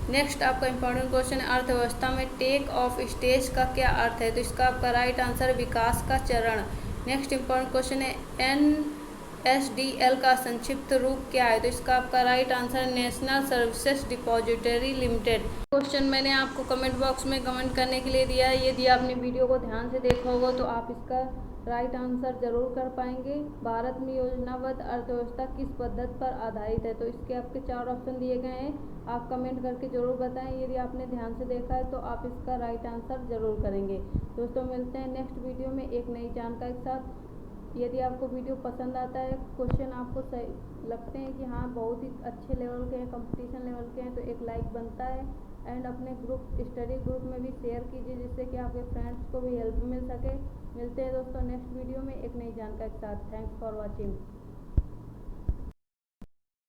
नेक्स्ट आपका इंपॉर्टेंट क्वेश्चन है, अर्थव्यवस्था में टेक ऑफ स्टेज का क्या अर्थ है, तो इसका आपका राइट आंसर है विकास का चरण। नेक्स्ट इंपॉर्टेंट क्वेश्चन है, NSDL का संक्षिप्त रूप क्या है, तो इसका आपका right answer national services depository limited. Question मैंने आपको कमेंट बॉक्स में कमेंट करने के लिए दिया है, यदि आपने वीडियो को ध्यान से देखा होगा तो आप इसका राइट आंसर जरूर कर पाएंगे। भारत में योजनाबद्ध अर्थव्यवस्था किस पद्धति पर आधारित है, तो इसके आपके 4 ऑप्शन दिए गए हैं, आप कमेंट करके ज़रूर बताएं। यदि आपने ध्यान से देखा है तो आप इसका राइट आंसर ज़रूर करेंगे। दोस्तों मिलते हैं नेक्स्ट वीडियो में एक नई जानकारी के साथ। यदि आपको वीडियो पसंद आता है, क्वेश्चन आपको सही लगते हैं कि हाँ बहुत ही अच्छे लेवल के हैं, कंपटीशन लेवल के हैं, तो एक लाइक बनता है। एंड अपने स्टडी ग्रुप में भी शेयर कीजिए जिससे कि आपके फ्रेंड्स को भी हेल्प मिल सके। मिलते हैं दोस्तों नेक्स्ट वीडियो में एक नई जानकारी के साथ। Thanks for watching.